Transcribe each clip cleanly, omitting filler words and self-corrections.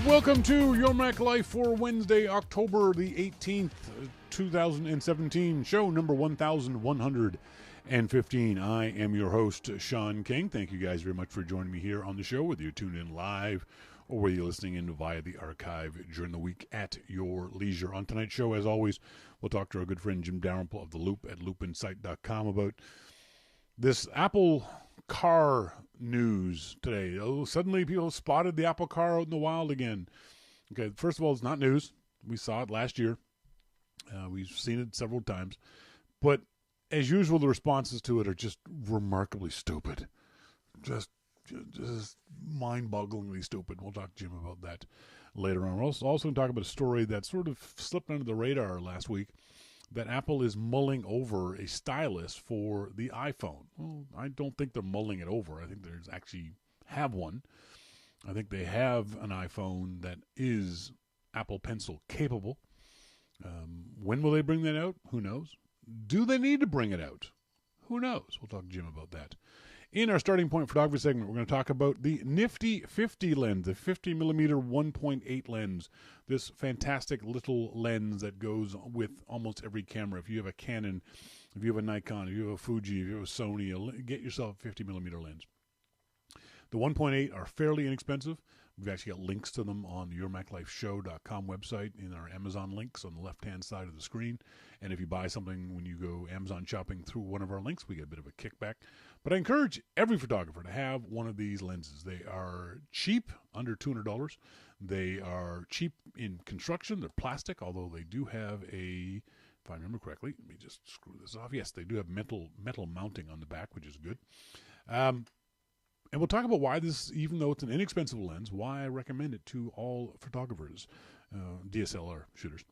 Welcome to Your Mac Life for Wednesday, October the 18th, 2017, show number 1115. I am your host, Shawn King. Thank you guys very much for joining me here on the show, whether you're tuned in live or whether you're listening in via the archive during the week at your leisure. On tonight's show, as always, we'll talk to our good friend Jim Dalrymple of The Loop at loopinsight.com about this Apple car news today. Oh, suddenly people spotted the Apple car out in the wild again. Okay, first of all, it's not news. We saw it last year. We've seen it several times. But as usual, the responses to it are just remarkably stupid. Just mind-bogglingly stupid. We'll talk to Jim about that later on. We're also going to talk about a story that sort of slipped under the radar last week, that Apple is mulling over a stylus for the iPhone. Well, I don't think they're mulling it over. I think they actually have one. I think they have an iPhone that is Apple Pencil capable. When will they bring that out? Who knows? Do they need to bring it out? Who knows? We'll talk to Jim about that. In our starting point photography segment, we're going to talk about the Nifty 50 lens, the 50mm 1.8 lens, this fantastic little lens that goes with almost every camera. If you have a Canon, if you have a Nikon, if you have a Fuji, if you have a Sony, get yourself a 50mm lens. The 1.8 are fairly inexpensive. We've actually got links to them on the yourmaclifeshow.com website in our Amazon links on the left-hand side of the screen. And if you buy something when you go Amazon shopping through one of our links, we get a bit of a kickback. But I encourage every photographer to have one of these lenses. They are cheap, under $200. They are cheap in construction. They're plastic, although they do have a, if I remember correctly, let me just screw this off. Yes, they do have metal mounting on the back, which is good. And we'll talk about why this, even though it's an inexpensive lens, why I recommend it to all photographers, DSLR shooters,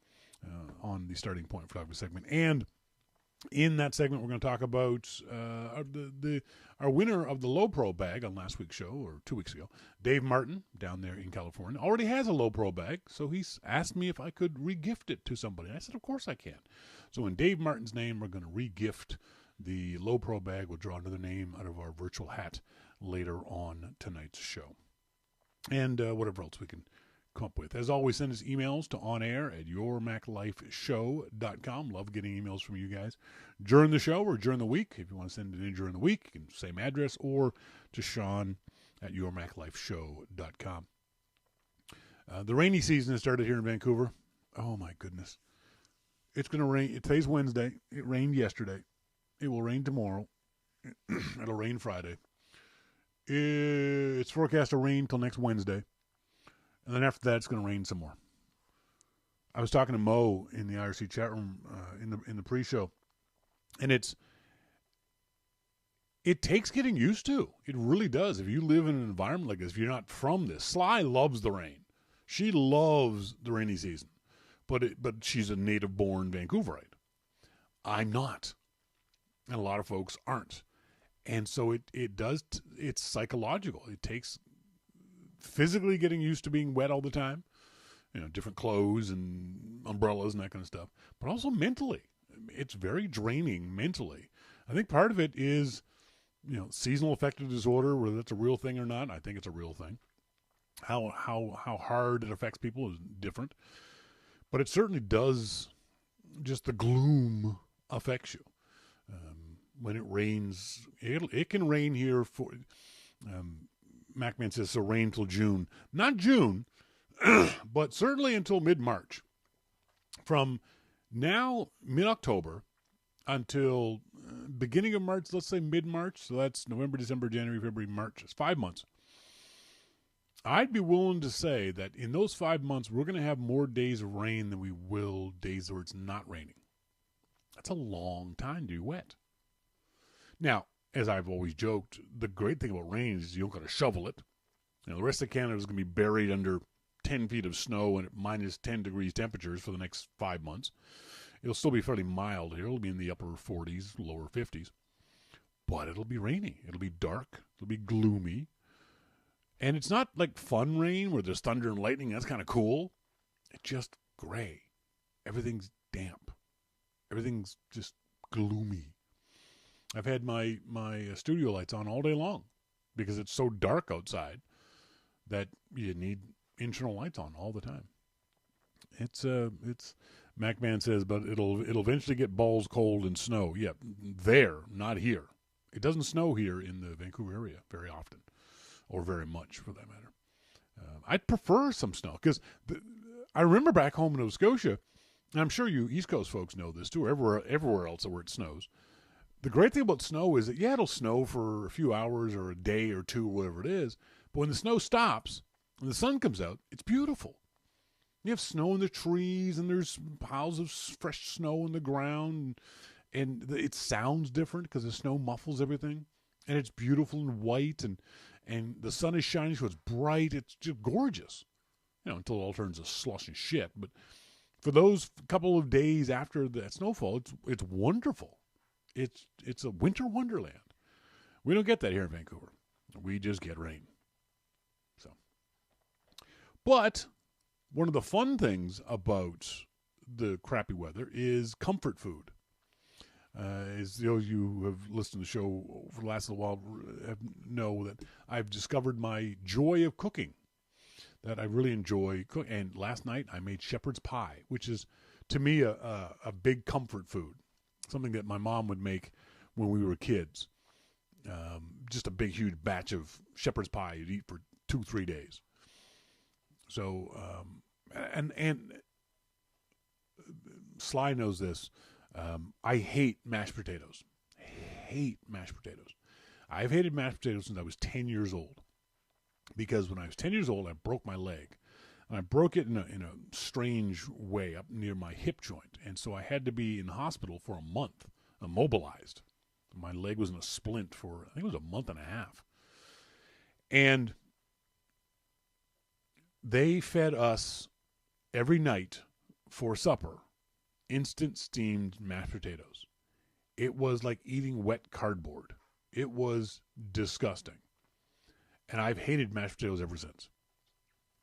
on the starting point photography segment. And in that segment, we're going to talk about our winner of the Low Pro bag on last week's show, or 2 weeks ago, Dave Martin, down there in California, already has a Low Pro bag, so he's asked me if I could regift it to somebody. I said, of course I can. So in Dave Martin's name, we're going to regift the Low Pro bag. We'll draw another name out of our virtual hat later on tonight's show. And whatever else we can come up with. As always, send us emails to onair@yourmaclifeshow.com. Love getting emails from you guys during the show or during the week. If you want to send it in during the week, you can same address, or to Shawn@yourmaclifeshow.com. The rainy season has started here in Vancouver. Oh my goodness. It's going to rain. Today's Wednesday. It rained yesterday. It will rain tomorrow. It'll rain Friday. It's forecast to rain till next Wednesday. And then after that, it's going to rain some more. I was talking to Mo in the IRC chat room in the pre-show. And it takes getting used to. It really does. If you live in an environment like this, if you're not from this. Sly loves the rain. She loves the rainy season. But she's a native-born Vancouverite. I'm not. And a lot of folks aren't. And so it's psychological. It takes physically getting used to being wet all the time, different clothes and umbrellas and that kind of stuff, but also mentally. It's very draining mentally. I think part of it is, seasonal affective disorder, whether that's a real thing or not. I think it's a real thing. How hard it affects people is different, but it certainly does. Just the gloom affects you. When it rains, it can rain here for, MacMan says, so rain till June. Not June, but certainly until mid-March. From now, mid-October, until beginning of March, let's say mid-March, so that's November, December, January, February, March. It's 5 months. I'd be willing to say that in those 5 months, we're going to have more days of rain than we will days where it's not raining. That's a long time to be wet. Now, as I've always joked, the great thing about rain is you don't got to shovel it. The rest of Canada is going to be buried under 10 feet of snow and at minus 10 degrees temperatures for the next 5 months. It'll still be fairly mild here. It'll be in the upper 40s, lower 50s. But it'll be rainy. It'll be dark. It'll be gloomy. And it's not like fun rain where there's thunder and lightning. That's kind of cool. It's just gray. Everything's damp. Everything's just gloomy. I've had my studio lights on all day long because it's so dark outside that you need internal lights on all the time. It's MacMan says, but it'll eventually get balls cold and snow. Yeah, there, not here. It doesn't snow here in the Vancouver area very often, or very much for that matter. I'd prefer some snow because I remember back home in Nova Scotia, and I'm sure you East Coast folks know this too, everywhere else where it snows. The great thing about snow is that, yeah, it'll snow for a few hours or a day or two or whatever it is, but when the snow stops and the sun comes out, it's beautiful. You have snow in the trees, and there's piles of fresh snow on the ground, and it sounds different because the snow muffles everything, and it's beautiful and white, and the sun is shining, so it's bright. It's just gorgeous, until it all turns to slush and shit. But for those couple of days after that snowfall, it's wonderful. It's a winter wonderland. We don't get that here in Vancouver. We just get rain. So, but one of the fun things about the crappy weather is comfort food. As those you have listened to the show for the last little while know that I've discovered my joy of cooking, that I really enjoy cooking. And last night I made shepherd's pie, which is, to me, a big comfort food, something that my mom would make when we were kids. Just a big, huge batch of shepherd's pie you'd eat for 2-3 days. So, and Sly knows this. I hate mashed potatoes. I've hated mashed potatoes since I was 10 years old. Because when I was 10 years old, I broke my leg. And I broke it in a strange way up near my hip joint. And so I had to be in the hospital for a month, immobilized. My leg was in a splint for, I think it was a month and a half. And they fed us every night for supper instant steamed mashed potatoes. It was like eating wet cardboard. It was disgusting. And I've hated mashed potatoes ever since.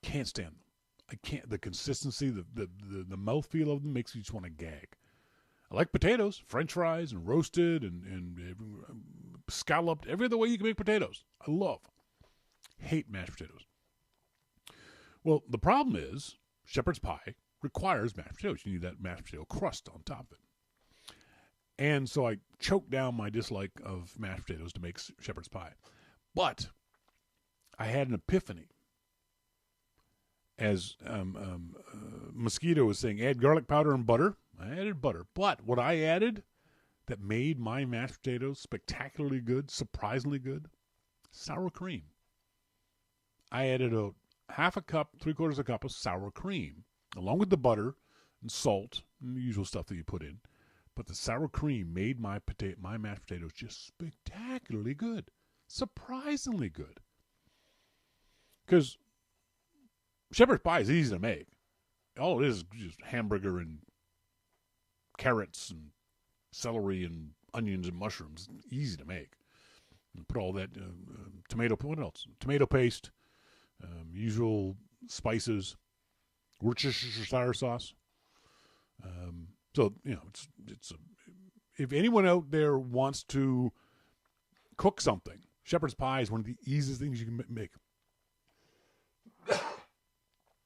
Can't stand them. I can't. The consistency, the mouthfeel of them makes you just want to gag. I like potatoes, French fries, and roasted, and scalloped, every other way you can make potatoes. I love. Hate mashed potatoes. Well, the problem is shepherd's pie requires mashed potatoes. You need that mashed potato crust on top of it. And so I choked down my dislike of mashed potatoes to make shepherd's pie. But I had an epiphany. As Mosquito was saying, add garlic powder and butter. I added butter. But what I added that made my mashed potatoes spectacularly good, surprisingly good, sour cream. I added a half a cup, 3/4 cup of sour cream, along with the butter and salt and the usual stuff that you put in. But the sour cream made my mashed potatoes just spectacularly good, surprisingly good. Because shepherd's pie is easy to make. All it is just hamburger and carrots and celery and onions and mushrooms. It's easy to make. And put all that tomato. What else? Tomato paste, usual spices, Worcestershire sauce. So it's if anyone out there wants to cook something, shepherd's pie is one of the easiest things you can make.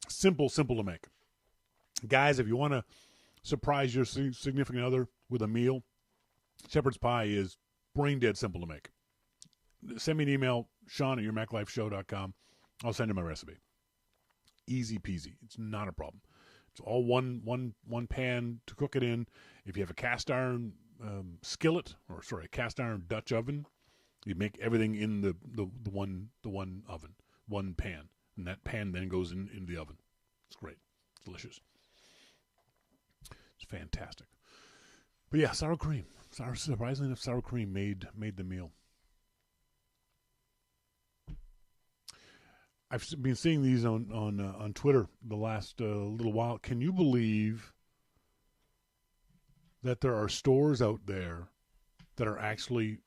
Simple to make. Guys, if you want to surprise your significant other with a meal, shepherd's pie is brain dead simple to make. Send me an email, Shawn@yourmaclifeshow.com. I'll send you my recipe. Easy peasy. It's not a problem. It's all one pan to cook it in. If you have a cast iron skillet, a cast iron Dutch oven, you make everything in the one oven, one pan, and that pan then goes in the oven. It's great. It's delicious. It's fantastic. But yeah, sour cream. Surprisingly enough, sour cream made the meal. I've been seeing these on Twitter the last little while. Can you believe that there are stores out there that are actually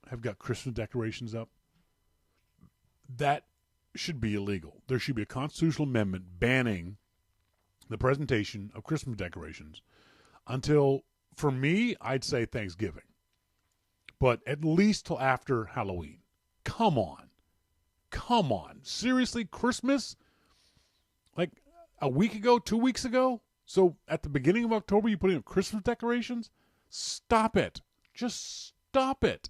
have got Christmas decorations up? That should be illegal. There should be a constitutional amendment banning the presentation of Christmas decorations until, for me, I'd say Thanksgiving. But at least till after Halloween. Come on. Seriously, Christmas? Like a week ago, 2 weeks ago? So at the beginning of October, you're putting up Christmas decorations? Stop it. Just stop it.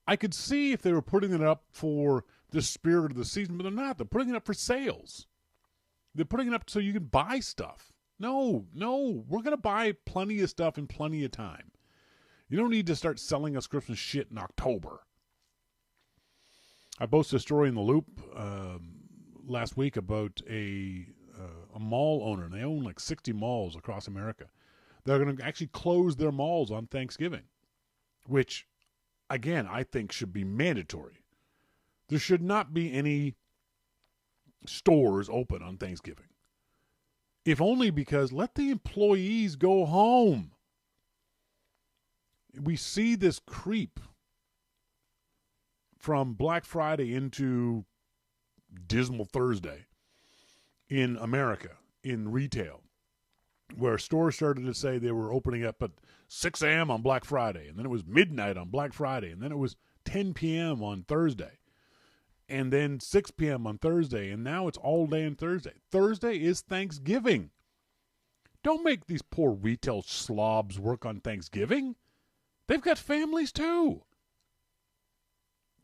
I could see if they were putting it up for the spirit of the season, but they're not. They're putting it up for sales. They're putting it up so you can buy stuff. No. We're going to buy plenty of stuff in plenty of time. You don't need to start selling us Christmas shit in October. I posted a story in the Loop last week about a mall owner, and they own like 60 malls across America. They're going to actually close their malls on Thanksgiving, which, again, I think should be mandatory. There should not be any stores open on Thanksgiving. If only because let the employees go home. We see this creep from Black Friday into Dismal Thursday in America, in retail, where stores started to say they were opening up at 6 a.m. on Black Friday, and then it was midnight on Black Friday, and then it was 10 p.m. on Thursday, and then 6 p.m. on Thursday, and now it's all day on Thursday. Thursday is Thanksgiving. Don't make these poor retail slobs work on Thanksgiving. They've got families too.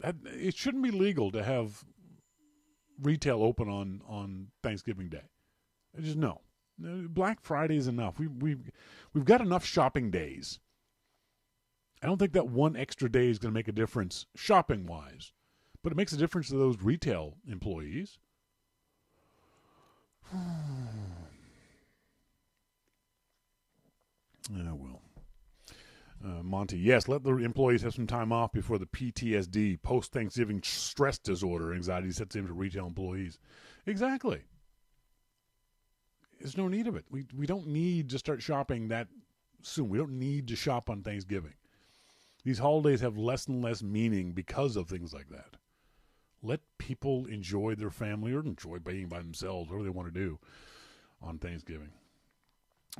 It shouldn't be legal to have retail open on Thanksgiving Day. Just no. Black Friday is enough. We've got enough shopping days. I don't think that one extra day is going to make a difference shopping wise, but it makes a difference to those retail employees. Well. Monty, yes, let the employees have some time off before the PTSD, post-Thanksgiving stress disorder anxiety sets in for retail employees. Exactly. There's no need of it. We don't need to start shopping that soon. We don't need to shop on Thanksgiving. These holidays have less and less meaning because of things like that. Let people enjoy their family or enjoy being by themselves, whatever they want to do on Thanksgiving.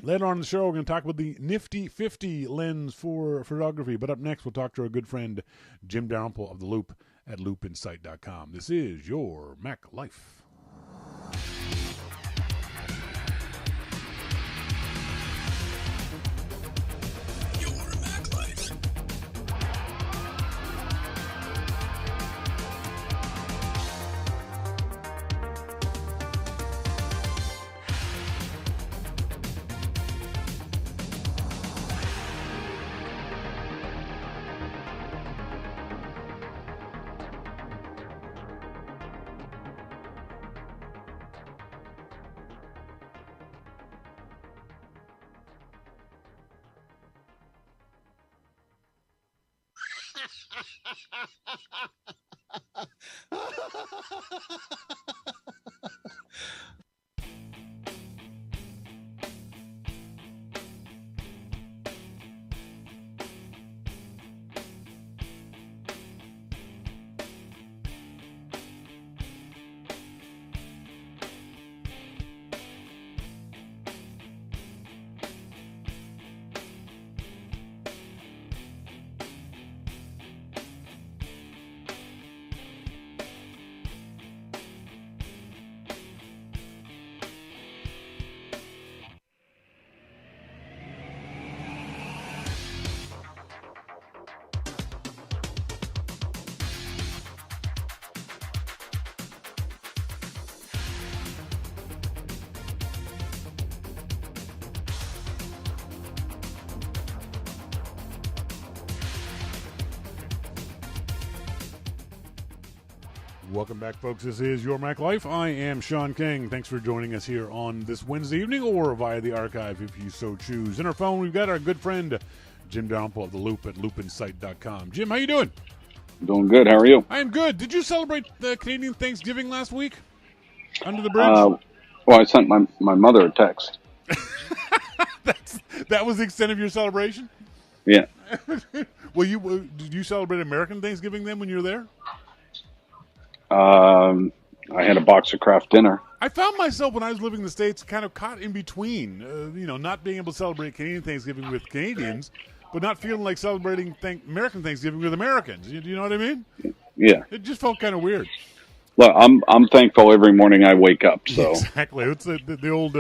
Later on in the show, we're going to talk about the Nifty 50 lens for photography. But up next, we'll talk to our good friend Jim Dalrymple of The Loop at loopinsight.com. This is your Mac Life. Welcome back, folks. This is Your Mac Life. I am Shawn King. Thanks for joining us here on this Wednesday evening or via the archive if you so choose. In our phone, we've got our good friend Jim Dalrymple of The Loop at loopinsight.com. Jim, how you doing? Doing good. How are you? I am good. Did you celebrate the Canadian Thanksgiving last week? Under the bridge? Well, I sent my mother a text. That was the extent of your celebration? Yeah. Well, did you celebrate American Thanksgiving then when you were there? I had a box of Kraft dinner. I found myself when I was living in the States kind of caught in between, not being able to celebrate Canadian Thanksgiving with Canadians, but not feeling like celebrating American Thanksgiving with Americans. You know what I mean? Yeah. It just felt kind of weird. Look, I'm thankful every morning I wake up. So Exactly. It's the old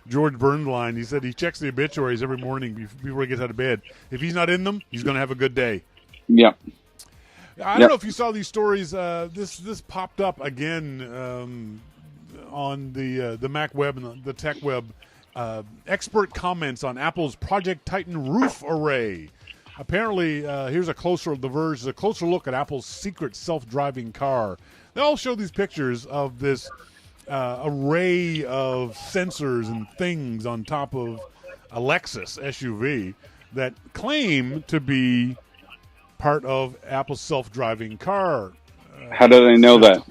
George Burns line. He said he checks the obituaries every morning before he gets out of bed. If he's not in them, he's going to have a good day. yeah, I don't know if you saw these stories. This popped up again on the Mac web and the tech web. Expert comments on Apple's Project Titan roof array. Apparently, here's The Verge, a closer look at Apple's secret self-driving car. They all show these pictures of this array of sensors and things on top of a Lexus SUV that claim to be part of Apple's self-driving car. how do they know that?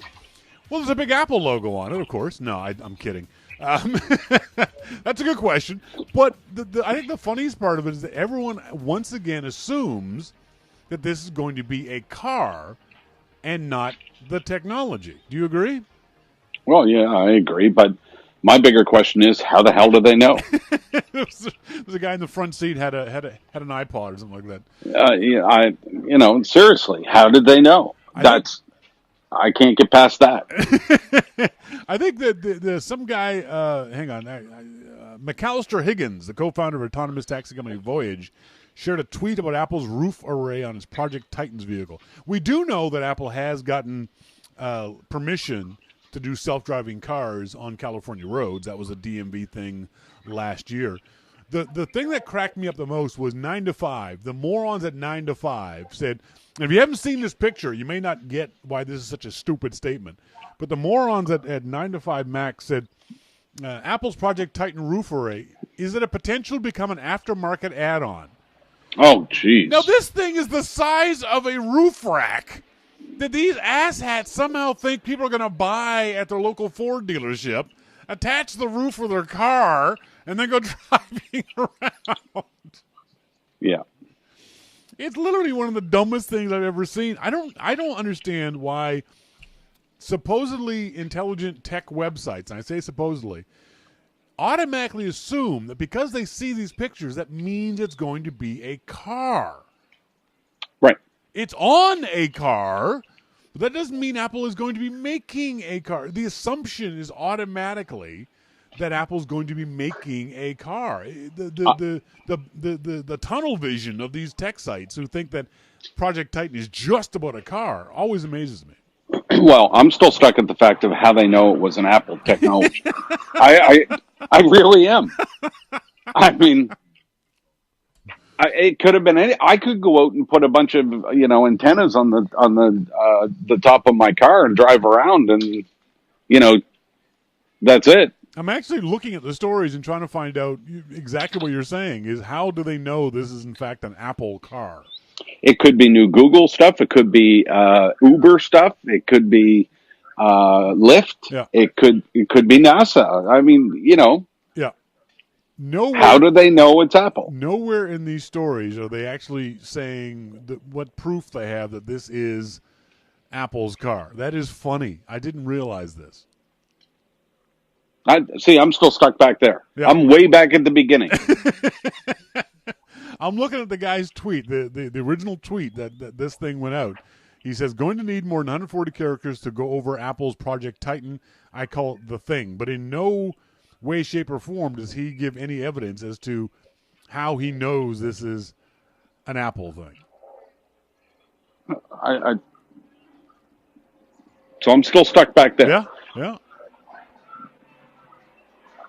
Well, there's a big Apple logo on it, of course. No, I'm kidding. That's a good question. But I think the funniest part of it is that everyone once again assumes that this is going to be a car and not the technology. Do you agree? Well, yeah, I agree. But my bigger question is, how the hell do they know? There's a guy in the front seat had an iPod or something like Yeah, seriously, how did they know? I can't get past that. I think that some guy, hang on, McAllister Higgins, the co-founder of autonomous taxi company Voyage, shared a tweet about Apple's roof array on his Project Titans vehicle. We do know that Apple has gotten permission to do self-driving cars on California roads. That was a DMV thing last year. The thing that cracked me up the most was 9 to 5. The morons at 9 to 5 said, and if you haven't seen this picture, you may not get why this is such a stupid statement. But the morons at 9 to 5 Mac said, Apple's Project Titan roof array, is it a potential to become an aftermarket add-on? Oh, jeez. Now, this thing is the size of a roof rack that these asshats somehow think people are going to buy at their local Ford dealership, attach the roof of their car, and then go driving around. Yeah. It's literally one of the dumbest things I've ever seen. I don't understand why supposedly intelligent tech websites, and I say supposedly, automatically assume that because they see these pictures, that means it's going to be a car. Right. It's on a car, but that doesn't mean Apple is going to be making a car. The assumption is automatically that Apple's going to be making a car. The tunnel vision of these tech sites who think that Project Titan is just about a car always amazes me. Well, I'm still stuck at the fact of how they know it was an Apple technology. I really am. I mean, it could have been any. I could go out and put a bunch of antennas on the top of my car and drive around, and that's it. I'm actually looking at the stories and trying to find out exactly what you're saying. Is how do they know this is in fact an Apple car? It could be new Google stuff. It could be Uber stuff. It could be Lyft. Yeah. It could be NASA. I mean, Yeah. Nowhere, how do they know it's Apple? Nowhere in these stories are they actually saying what proof they have that this is Apple's car. That is funny. I didn't realize this. I'm still stuck back there. Yeah. I'm way back at the beginning. I'm looking at the guy's tweet, the original tweet that this thing went out. He says, going to need more than 140 characters to go over Apple's Project Titan. I call it the thing. But in no way, shape, or form does he give any evidence as to how he knows this is an Apple thing. So I'm still stuck back there.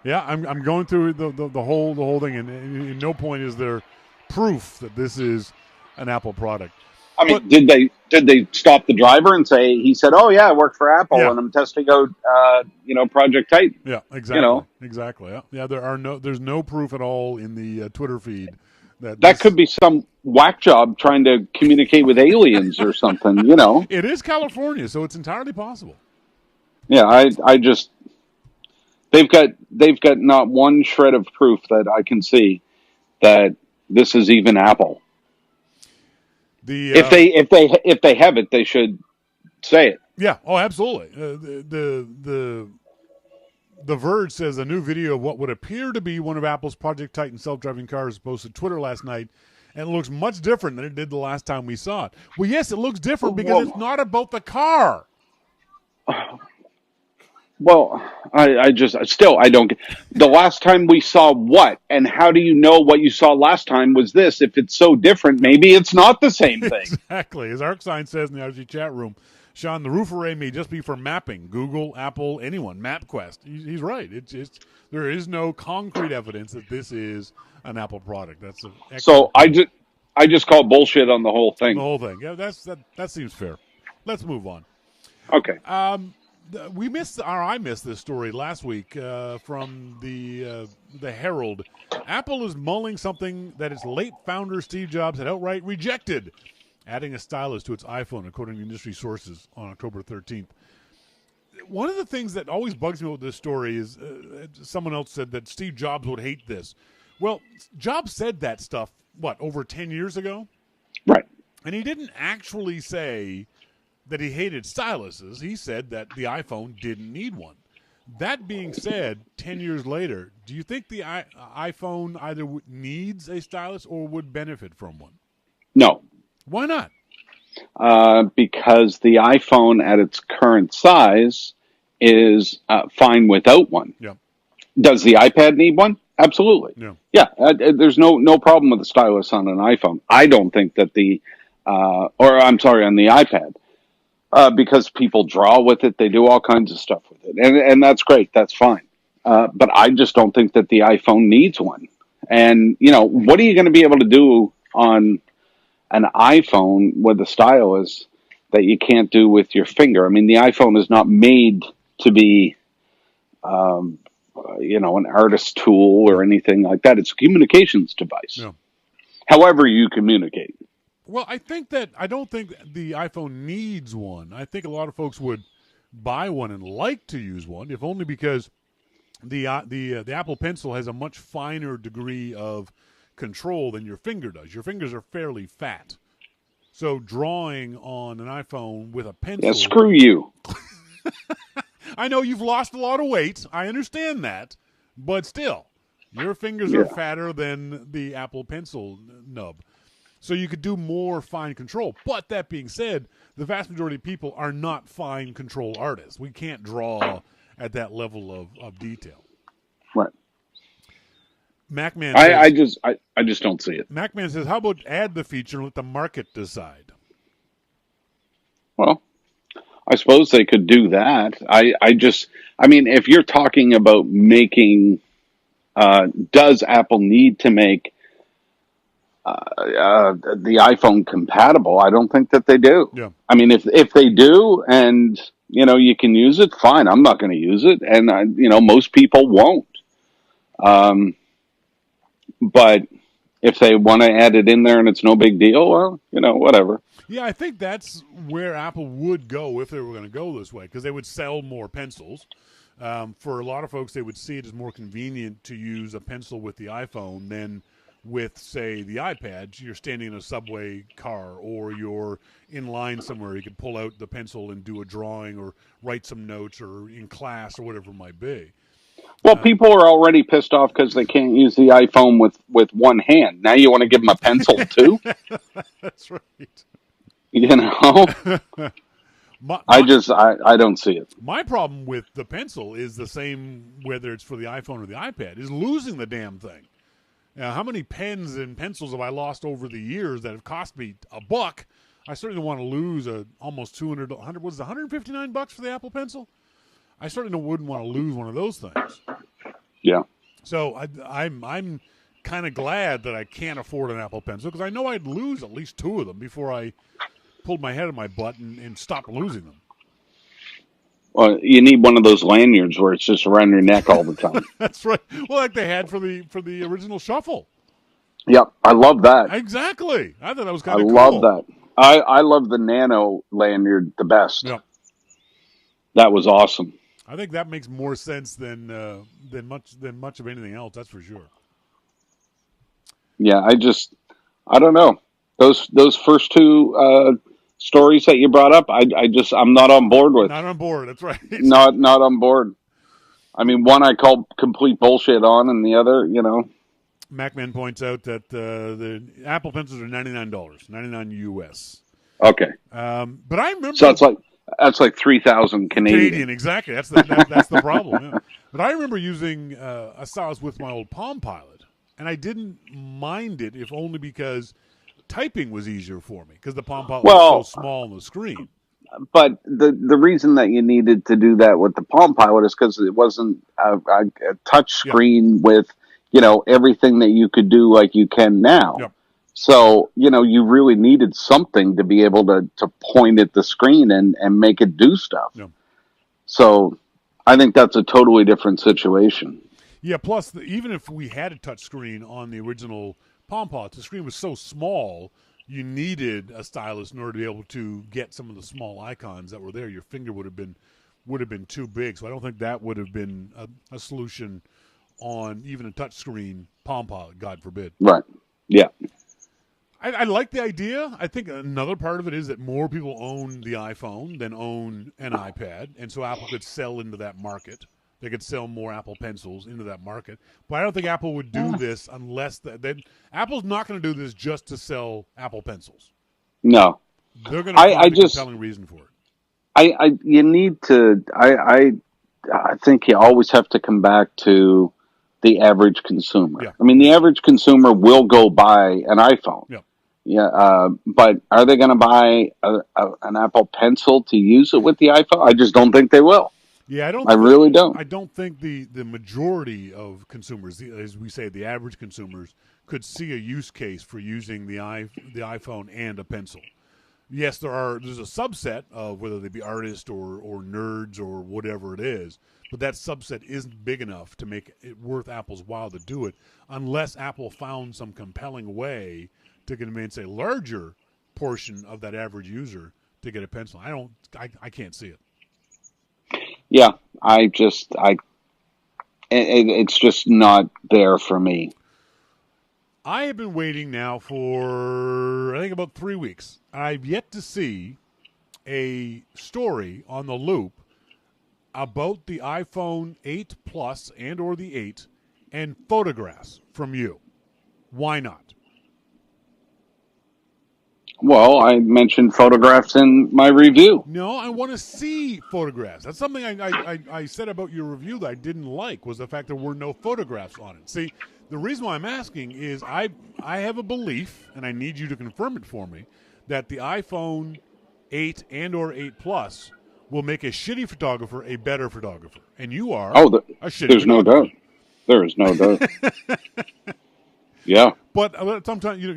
Yeah, I'm going through the whole thing, and in no point is there proof that this is an Apple product. I mean, did they stop the driver and say, he said, "Oh yeah, I work for Apple and I'm testing out Project Titan." Yeah, exactly. Exactly. Yeah. There's no proof at all in the Twitter feed that could be some whack job trying to communicate with aliens or something. It is California, so it's entirely possible. Yeah, I just they've got not one shred of proof that I can see that this is even Apple. If they have it, they should say it. Yeah. Oh, absolutely. The Verge says a new video of what would appear to be one of Apple's Project Titan self-driving cars posted to Twitter last night, and it looks much different than it did the last time we saw it. Well, yes, it looks different because it's not about the car. Well, I just still I don't get the last time we saw what, and how do you know what you saw last time was this? If it's so different, maybe it's not the same thing. Exactly. As ArcSign says in the RG chat room, Shawn, the roof array may just be for mapping. Google, Apple, anyone. MapQuest. He's right. There is no concrete evidence that this is an Apple product. That's an So I just call bullshit on the whole thing. the whole thing. Yeah, that seems fair. Let's move on. Okay. I missed this story last week from the Herald. Apple is mulling something that its late founder Steve Jobs had outright rejected, adding a stylus to its iPhone, according to industry sources, on October 13th. One of the things that always bugs me with this story is someone else said that Steve Jobs would hate this. Well, Jobs said that stuff, over 10 years ago? Right. And he didn't actually say that he hated styluses. He said that the iPhone didn't need one. That being said, 10 years later, do you think the iPhone either needs a stylus or would benefit from one? No. Why not? Because the iPhone at its current size is fine without one. Yeah. Does the iPad need one? Absolutely. Yeah. Yeah. There's no problem with the stylus on an iPhone. I don't think that on the iPad. Because people draw with it, they do all kinds of stuff with it, and that's great, that's fine. But I just don't think that the iPhone needs one. And what are you going to be able to do on an iPhone with a stylus that you can't do with your finger? I mean, the iPhone is not made to be, an artist tool or anything like that. It's a communications device. Yeah. However you communicate. Well, I don't think the iPhone needs one. I think a lot of folks would buy one and like to use one, if only because the Apple Pencil has a much finer degree of control than your finger does. Your fingers are fairly fat. So drawing on an iPhone with a pencil... Yeah, screw you. I know you've lost a lot of weight. I understand that. But still, your fingers are fatter than the Apple Pencil nub. So you could do more fine control. But that being said, the vast majority of people are not fine control artists. We can't draw at that level of detail. Right. MacMan says, I just don't see it. MacMan says, how about add the feature and let the market decide? Well, I suppose they could do that. If you're talking about making, does Apple need to make the iPhone compatible? I don't think that they do. Yeah. I mean, if they do, and you can use it, fine. I'm not going to use it, and most people won't. But if they want to add it in there and it's no big deal, well, whatever. Yeah, I think that's where Apple would go if they were going to go this way, because they would sell more pencils. For a lot of folks, they would see it as more convenient to use a pencil with the iPhone than with, say, the iPad. You're standing in a subway car or you're in line somewhere. You could pull out the pencil and do a drawing or write some notes or in class or whatever it might be. Well, people are already pissed off because they can't use the iPhone with one hand. Now you want to give them a pencil too? That's right. I don't see it. My problem with the pencil is the same whether it's for the iPhone or the iPad, is losing the damn thing. Now, how many pens and pencils have I lost over the years that have cost me $1? I certainly don't want to lose almost $100. Was it $159 for the Apple Pencil? I certainly wouldn't want to lose one of those things. Yeah. So I'm kind of glad that I can't afford an Apple Pencil, because I know I'd lose at least 2 of them before I pulled my head in my butt and stopped losing them. Well, you need one of those lanyards where it's just around your neck all the time. That's right. Well, like they had for the original Shuffle. Yep, I love that. Exactly. I thought that was kind of cool. I love that. I love the Nano lanyard the best. Yep. That was awesome. I think that makes more sense than much of anything else. That's for sure. Yeah, I don't know. Those first 2 stories that you brought up, I'm not on board with. Not on board. That's right. Not on board. I mean, one I call complete bullshit on, and the other, MacMan points out that the Apple Pencils are $99, $99 US. Okay. But I remember. So it's like That's like 3,000 Canadian. Exactly. That's the problem. Yeah. But I remember using a stylus with my old Palm Pilot, and I didn't mind it, if only because typing was easier for me, because the Palm Pilot was so small on the screen. But the reason that you needed to do that with the Palm Pilot is because it wasn't a touch screen with, everything that you could do like you can now. Yep. So, you really needed something to be able to point at the screen and make it do stuff. Yep. So I think that's a totally different situation. Yeah, plus, even if we had a touch screen on the original Palm Pilot, the screen was so small, you needed a stylus in order to be able to get some of the small icons that were there. Your finger would have been too big. So I don't think that would have been a solution on even a touch screen Palm Pilot, God forbid. Right. Yeah. I like the idea. I think another part of it is that more people own the iPhone than own an iPad, and so Apple could sell into that market. They could sell more Apple Pencils into that market. But I don't think Apple would do this unless Apple's not going to do this just to sell Apple Pencils. No. They're going to find a compelling reason for it. You need to. I think you always have to come back to the average consumer. Yeah. I mean, the average consumer will go buy an iPhone. Yeah. Yeah. But are they going to buy an Apple Pencil to use it with the iPhone? I just don't think they will. Yeah, I really don't. I don't think the majority of consumers, as we say, the average consumers, could see a use case for using the iPhone and a pencil. Yes, there's a subset of whether they be artists or nerds or whatever it is, but that subset isn't big enough to make it worth Apple's while to do it, unless Apple found some compelling way to convince a larger portion of that average user to get a pencil. I can't see it. Yeah, it's just not there for me. I have been waiting now for, I think, about 3 weeks. I've yet to see a story on the Loop about the iPhone 8 Plus and or the 8 and photographs from you. Why not? Well, I mentioned photographs in my review. No, I want to see photographs. That's something I said about your review that I didn't like, was the fact there were no photographs on it. See, the reason why I'm asking is I have a belief, and I need you to confirm it for me, that the iPhone 8 and or 8 Plus will make a shitty photographer a better photographer. And you are a shitty there's photographer. No doubt. There is no doubt. Yeah. But sometimes, you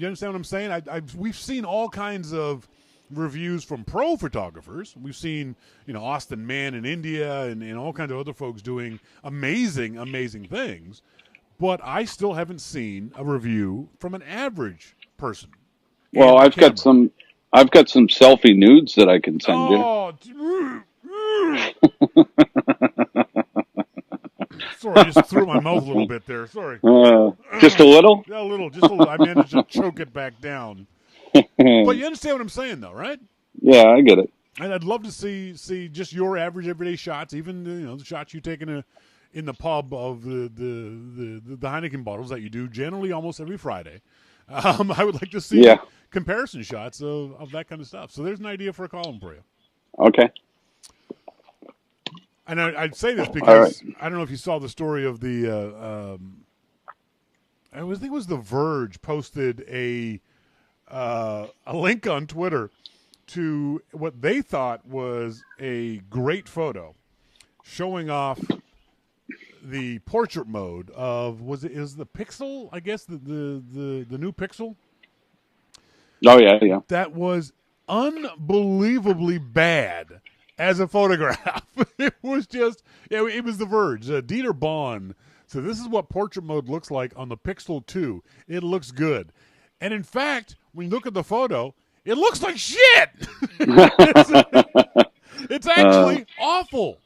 understand what I'm saying? We've seen all kinds of reviews from pro photographers. We've seen, Austin Mann in India and all kinds of other folks doing amazing, amazing things. But I still haven't seen a review from an average person. Well, I've got some selfie nudes that I can send you. Sorry, I just threw my mouth a little bit there. Sorry. Just a little? Yeah, a little. Just a little. I managed to choke it back down. But you understand what I'm saying, though, right? Yeah, I get it. And I'd love to see just your average everyday shots, even the shots you take in the pub of the Heineken bottles that you do generally almost every Friday. I would like to see comparison shots of that kind of stuff. So there's an idea for a column for you. Okay. And I'd say this because I don't know if you saw the story of the I think it was The Verge posted a link on Twitter to what they thought was a great photo showing off the portrait mode of is the Pixel, I guess, the new Pixel. Oh yeah. That was unbelievably bad as a photograph. It was just, it was The Verge. Dieter Bohn. So this is what portrait mode looks like on the Pixel 2. It looks good. And in fact, when you look at the photo, it looks like shit. It's actually awful.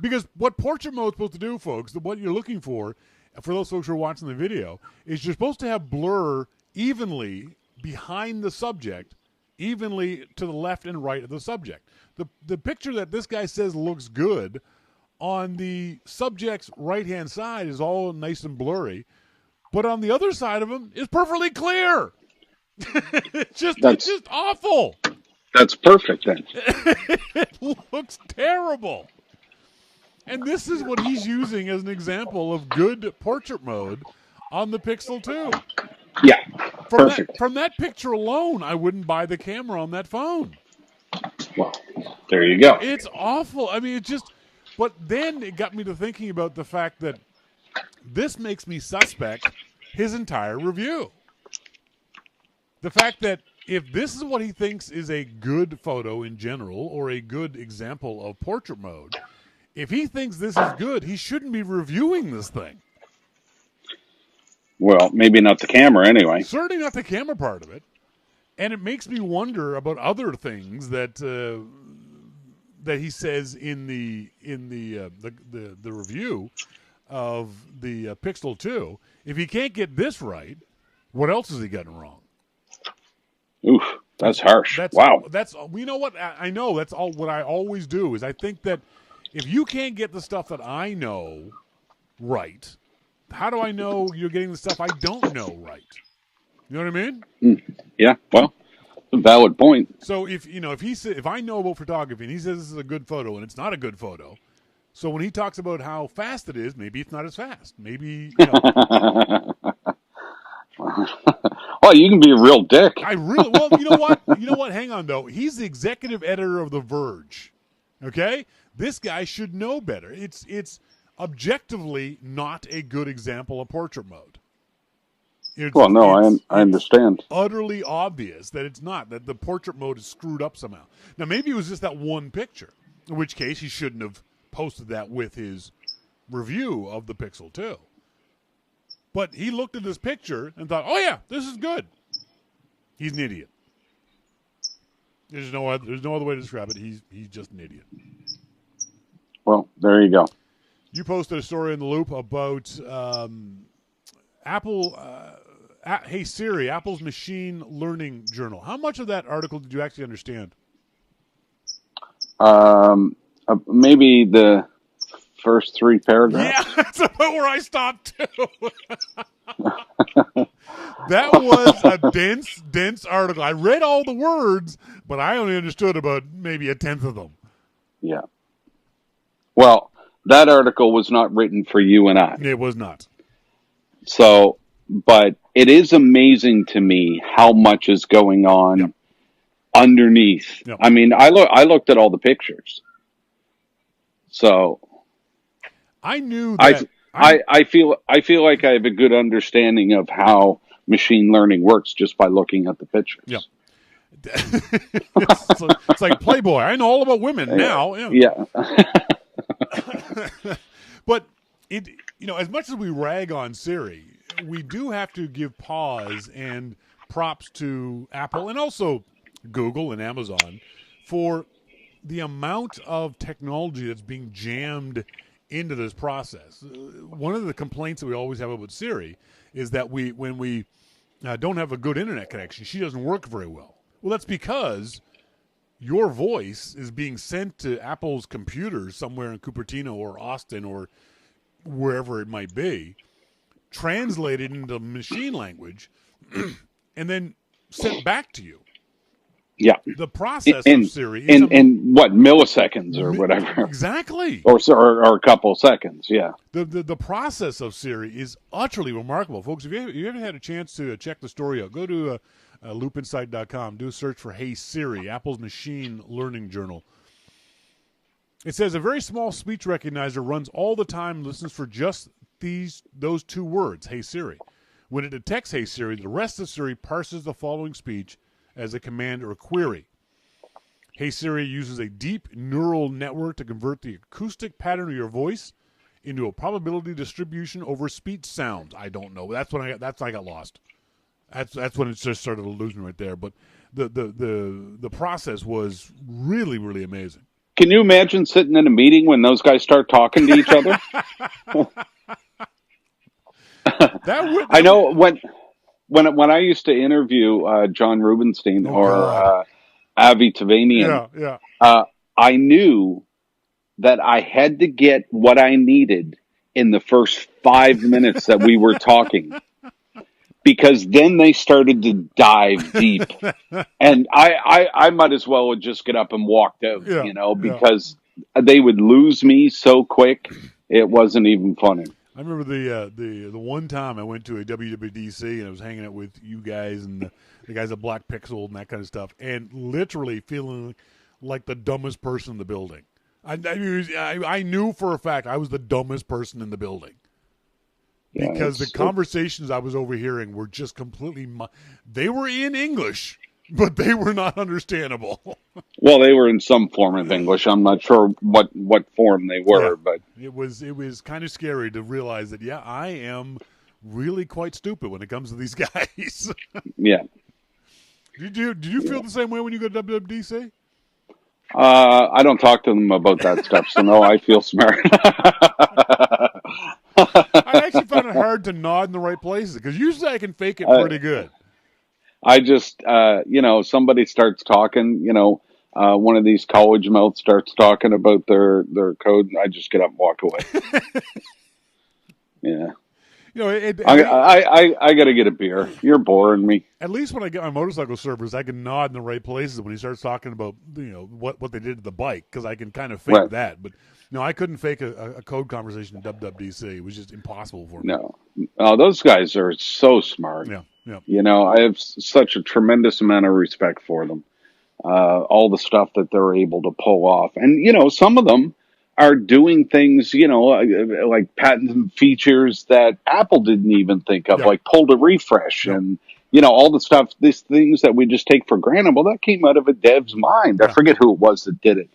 Because what portrait mode is supposed to do, folks, what you're looking for those folks who are watching the video, is you're supposed to have blur evenly behind the subject, evenly to the left and right of the subject. The picture that this guy says looks good on the subject's right-hand side is all nice and blurry, but on the other side of him is perfectly clear. It's just awful. That's perfect then. It looks terrible. And this is what he's using as an example of good portrait mode on the Pixel 2. Yeah, perfect. From that picture alone, I wouldn't buy the camera on that phone. Well, there you go. It's awful. I mean, it just... But then it got me to thinking about the fact that this makes me suspect his entire review. The fact that if this is what he thinks is a good photo in general or a good example of portrait mode, if he thinks this is good, he shouldn't be reviewing this thing. Well, maybe not the camera anyway. Certainly not the camera part of it. And it makes me wonder about other things that that he says in the review of the Pixel 2. If he can't get this right, what else has he gotten wrong? Oof, that's harsh. Wow. That's you know what I know. That's all. What I always do is I think that if you can't get the stuff that I know right, how do I know you're getting the stuff I don't know right? You know what I mean? Yeah. Well, a valid point. So if I know about photography and he says this is a good photo and it's not a good photo, so when he talks about how fast it is, maybe it's not as fast. Maybe. Well, you can be a real dick. Well, you know what? You know what? Hang on, though. He's the executive editor of The Verge. Okay? This guy should know better. It's objectively not a good example of portrait mode. I understand. It's utterly obvious that it's not, that the portrait mode is screwed up somehow. Now, maybe it was just that one picture, in which case he shouldn't have posted that with his review of the Pixel 2. But he looked at this picture and thought, "Oh yeah, this is good." He's an idiot. There's no other way to describe it. He's just an idiot. Well, there you go. You posted a story in the Loop about Apple. Hey Siri, Apple's machine learning journal. How much of that article did you actually understand? Maybe the first 3 paragraphs. Yeah, that's about where I stopped too. That was a dense article. I read all the words, but I only understood about maybe a tenth of them. Yeah. Well, that article was not written for you and I. It was not. So, but it is amazing to me how much is going on underneath. Yep. I mean, I looked at all the pictures. So I knew that I feel like I have a good understanding of how machine learning works just by looking at the pictures. Yeah. It's like Playboy. I know all about women now. Yeah. But as much as we rag on Siri, we do have to give pause and props to Apple and also Google and Amazon for the amount of technology that's being jammed into this process. One of the complaints that we always have about Siri is that when we don't have a good internet connection, she doesn't work very well. Well, that's because your voice is being sent to Apple's computers somewhere in Cupertino or Austin or wherever it might be, translated into machine language, and then sent back to you. Yeah. The process of Siri is in what, milliseconds or whatever. Exactly. Or a couple seconds, yeah. The process of Siri is utterly remarkable. Folks, if you haven't had a chance to check the story out, go to loopinsight.com, do a search for Hey Siri, Apple's machine learning journal. It says a very small speech recognizer runs all the time and listens for just those 2 words, Hey Siri. When it detects Hey Siri, the rest of Siri parses the following speech as a command or a query. Hey Siri uses a deep neural network to convert the acoustic pattern of your voice into a probability distribution over speech sounds. I don't know. That's when I got lost. That's when it just started to lose me right there. But the process was really, really amazing. Can you imagine sitting in a meeting when those guys start talking to each other? I know when I used to interview John Rubinstein or Avi Tavanian, I knew that I had to get what I needed in the first 5 minutes that we were talking. because then they started to dive deep, and I might as well have just get up and walked out, Yeah, yeah. because they would lose me so quick, it wasn't even funny. I remember the one time I went to a WWDC and I was hanging out with you guys and the guys at Black Pixel and that kind of stuff, and literally feeling like the dumbest person in the building. I knew for a fact I was the dumbest person in the building. Yeah, Because the conversations I was overhearing were just completely they were in English, but they were not understandable. Well, they were in some form of English. I'm not sure what form they were, but it was kind of scary to realize that I am really quite stupid when it comes to these guys. yeah. Did you feel the same way when you go to WWDC? I don't talk to them about that stuff, so no, I feel smart. I actually found it hard to nod in the right places because usually I can fake it pretty good. I just, somebody starts talking, one of these college mouths starts talking about their code, and I just get up and walk away. Yeah. I got to get a beer. You're boring me. At least when I get my motorcycle service, I can nod in the right places when he starts talking about what they did to the bike, because I can kind of fake that. But no, I couldn't fake a code conversation at WWDC. It was just impossible for me. No, those guys are so smart. Yeah. I have such a tremendous amount of respect for them. All the stuff that they're able to pull off, and some of them are doing things, like patent features that Apple didn't even think of, like pull to refresh and, all the stuff, these things that we just take for granted. Well, that came out of a dev's mind. I forget who it was that did it.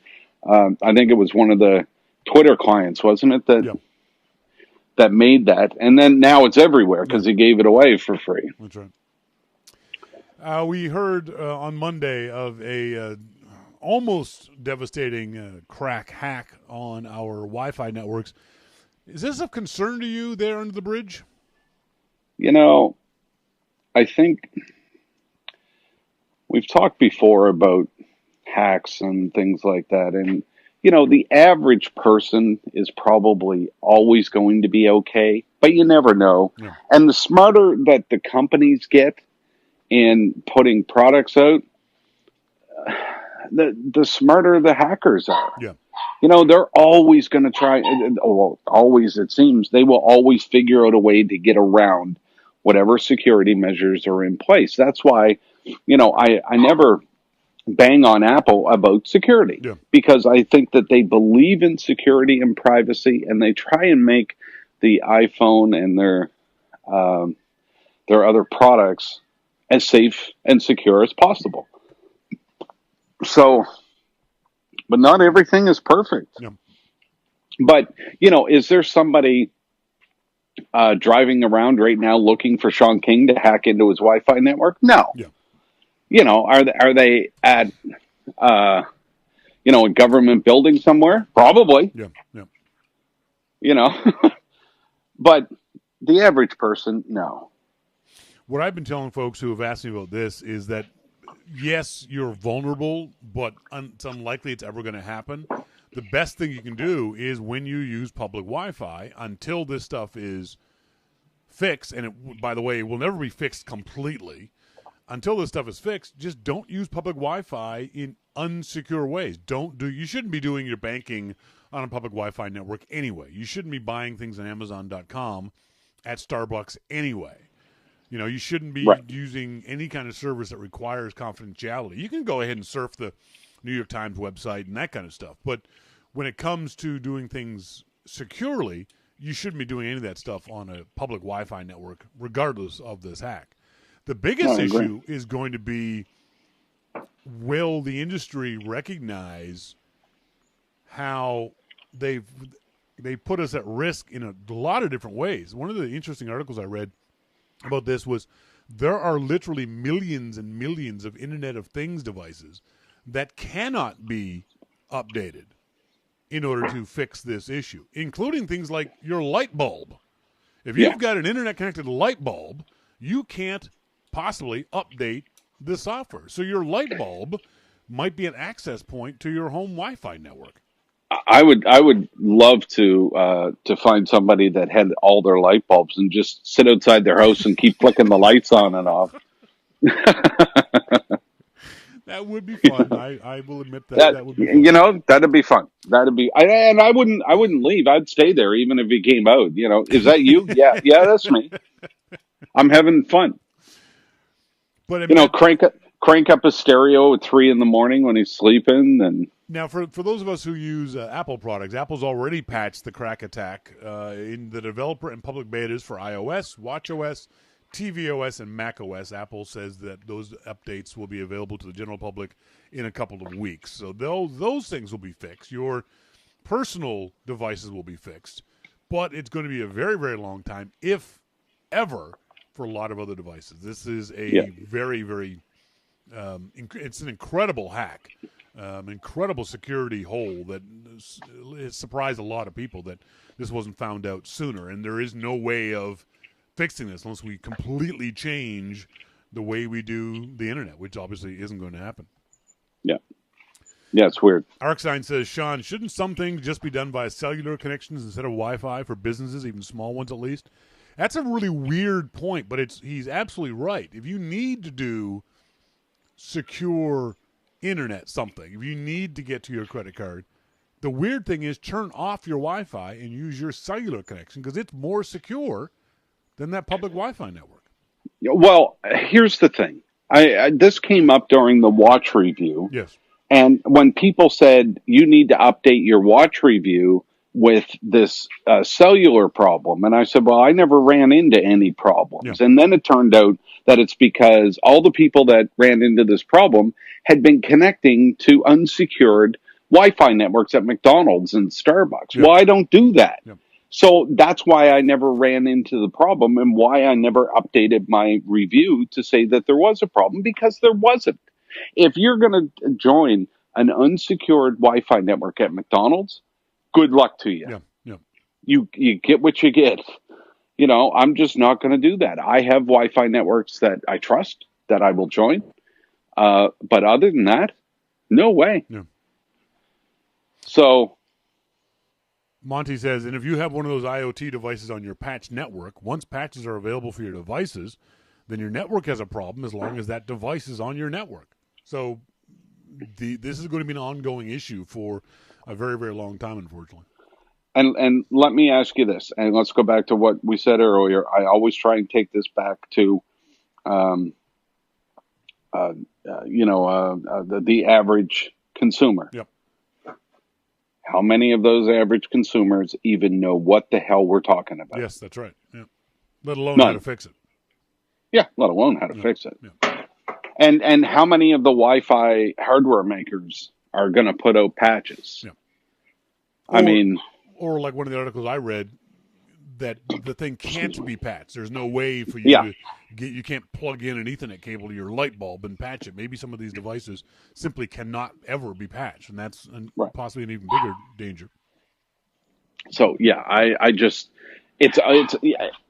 I think it was one of the Twitter clients, wasn't it, that made that? And then now it's everywhere because he gave it away for free. That's right. We heard on Monday of a almost devastating hack on our Wi-Fi networks. Is this of concern to you there under the bridge? I think we've talked before about hacks and things like that. And, the average person is probably always going to be okay, but you never know. Yeah. And the smarter that the companies get in putting products out, the smarter the hackers are. Yeah. They're always going to try, always it seems, they will always figure out a way to get around whatever security measures are in place. That's why, I never bang on Apple about security, because I think that they believe in security and privacy, and they try and make the iPhone and their other products as safe and secure as possible. So, but not everything is perfect. Yeah. But, is there somebody driving around right now looking for Shawn King to hack into his Wi-Fi network? No. Yeah. Are they at, a government building somewhere? Probably. Yeah. But the average person, no. What I've been telling folks who have asked me about this is that, yes, you're vulnerable, but it's unlikely it's ever going to happen. The best thing you can do is when you use public Wi-Fi, until this stuff is fixed, and by the way, it will never be fixed completely. Until this stuff is fixed, just don't use public Wi-Fi in unsecure ways. You shouldn't be doing your banking on a public Wi-Fi network anyway. You shouldn't be buying things on Amazon.com at Starbucks anyway. You shouldn't be using any kind of service that requires confidentiality. You can go ahead and surf the New York Times website and that kind of stuff. But when it comes to doing things securely, you shouldn't be doing any of that stuff on a public Wi-Fi network, regardless of this hack. The biggest issue is going to be, will the industry recognize how they put us at risk in a lot of different ways? One of the interesting articles I read about this was there are literally millions and millions of Internet of Things devices that cannot be updated in order to fix this issue, including things like your light bulb. If you've got an internet-connected light bulb, you can't possibly update the software. So your light bulb might be an access point to your home Wi-Fi network. I would love to find somebody that had all their light bulbs and just sit outside their house and keep flicking the lights on and off. That would be fun. I will admit that would be fun. That'd be fun. And I wouldn't leave. I'd stay there even if he came out. Is that you? Yeah, that's me. I'm having fun. But crank up a stereo at 3 a.m. when he's sleeping. And now, for those of us who use Apple products, Apple's already patched the crack attack in the developer and public betas for iOS, watchOS, tvOS, and macOS. Apple says that those updates will be available to the general public in a couple of weeks. So those things will be fixed. Your personal devices will be fixed, but it's going to be a very, very long time, if ever, for a lot of other devices. This is a very, very it's an incredible hack, incredible security hole that it surprised a lot of people that this wasn't found out sooner. And there is no way of fixing this unless we completely change the way we do the internet, which obviously isn't going to happen. Yeah, it's weird. Arcsign says, Shawn, shouldn't some things just be done via cellular connections instead of Wi-Fi for businesses, even small ones at least? That's a really weird point, but he's absolutely right. If you need to do secure internet something, if you need to get to your credit card, the weird thing is turn off your Wi-Fi and use your cellular connection because it's more secure than that public Wi-Fi network. Well, here's the thing. This came up during the watch review. Yes. And when people said you need to update your watch review with this cellular problem. And I said, well, I never ran into any problems. Yeah. And then it turned out that it's because all the people that ran into this problem had been connecting to unsecured Wi-Fi networks at McDonald's and Starbucks. Yeah. Well, I don't do that. Yeah. So that's why I never ran into the problem and why I never updated my review to say that there was a problem, because there wasn't. If you're going to join an unsecured Wi-Fi network at McDonald's, good luck to you. Yeah. You get what you get. I'm just not going to do that. I have Wi-Fi networks that I trust, that I will join. But other than that, no way. Yeah. So Monty says, and if you have one of those IoT devices on your patch network, once patches are available for your devices, then your network has a problem as long as that device is on your network. So this is going to be an ongoing issue for a very, very long time, unfortunately. And let me ask you this, and let's go back to what we said earlier. I always try and take this back to, the average consumer. Yep. How many of those average consumers even know what the hell we're talking about? Yes, that's right. Yeah. Let alone how to fix it. Yeah, let alone how to fix it. Yeah. And how many of the Wi-Fi hardware makers are going to put out patches? Yeah. Or like one of the articles I read, that the thing can't be patched. There's no way for you to get. You can't plug in an Ethernet cable to your light bulb and patch it. Maybe some of these devices simply cannot ever be patched, and that's possibly an even bigger danger. So I just it's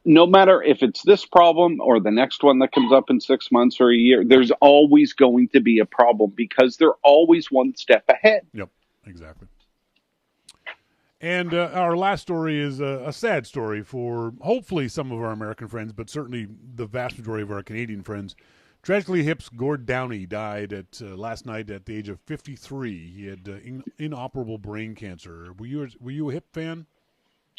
no matter if it's this problem or the next one that comes up in 6 months or a year, there's always going to be a problem because they're always one step ahead. Yep, exactly. And our last story is a sad story for hopefully some of our American friends, but certainly the vast majority of our Canadian friends. Tragically, Hip's Gord Downey died last night at the age of 53. He had inoperable brain cancer. Were you a Hip fan?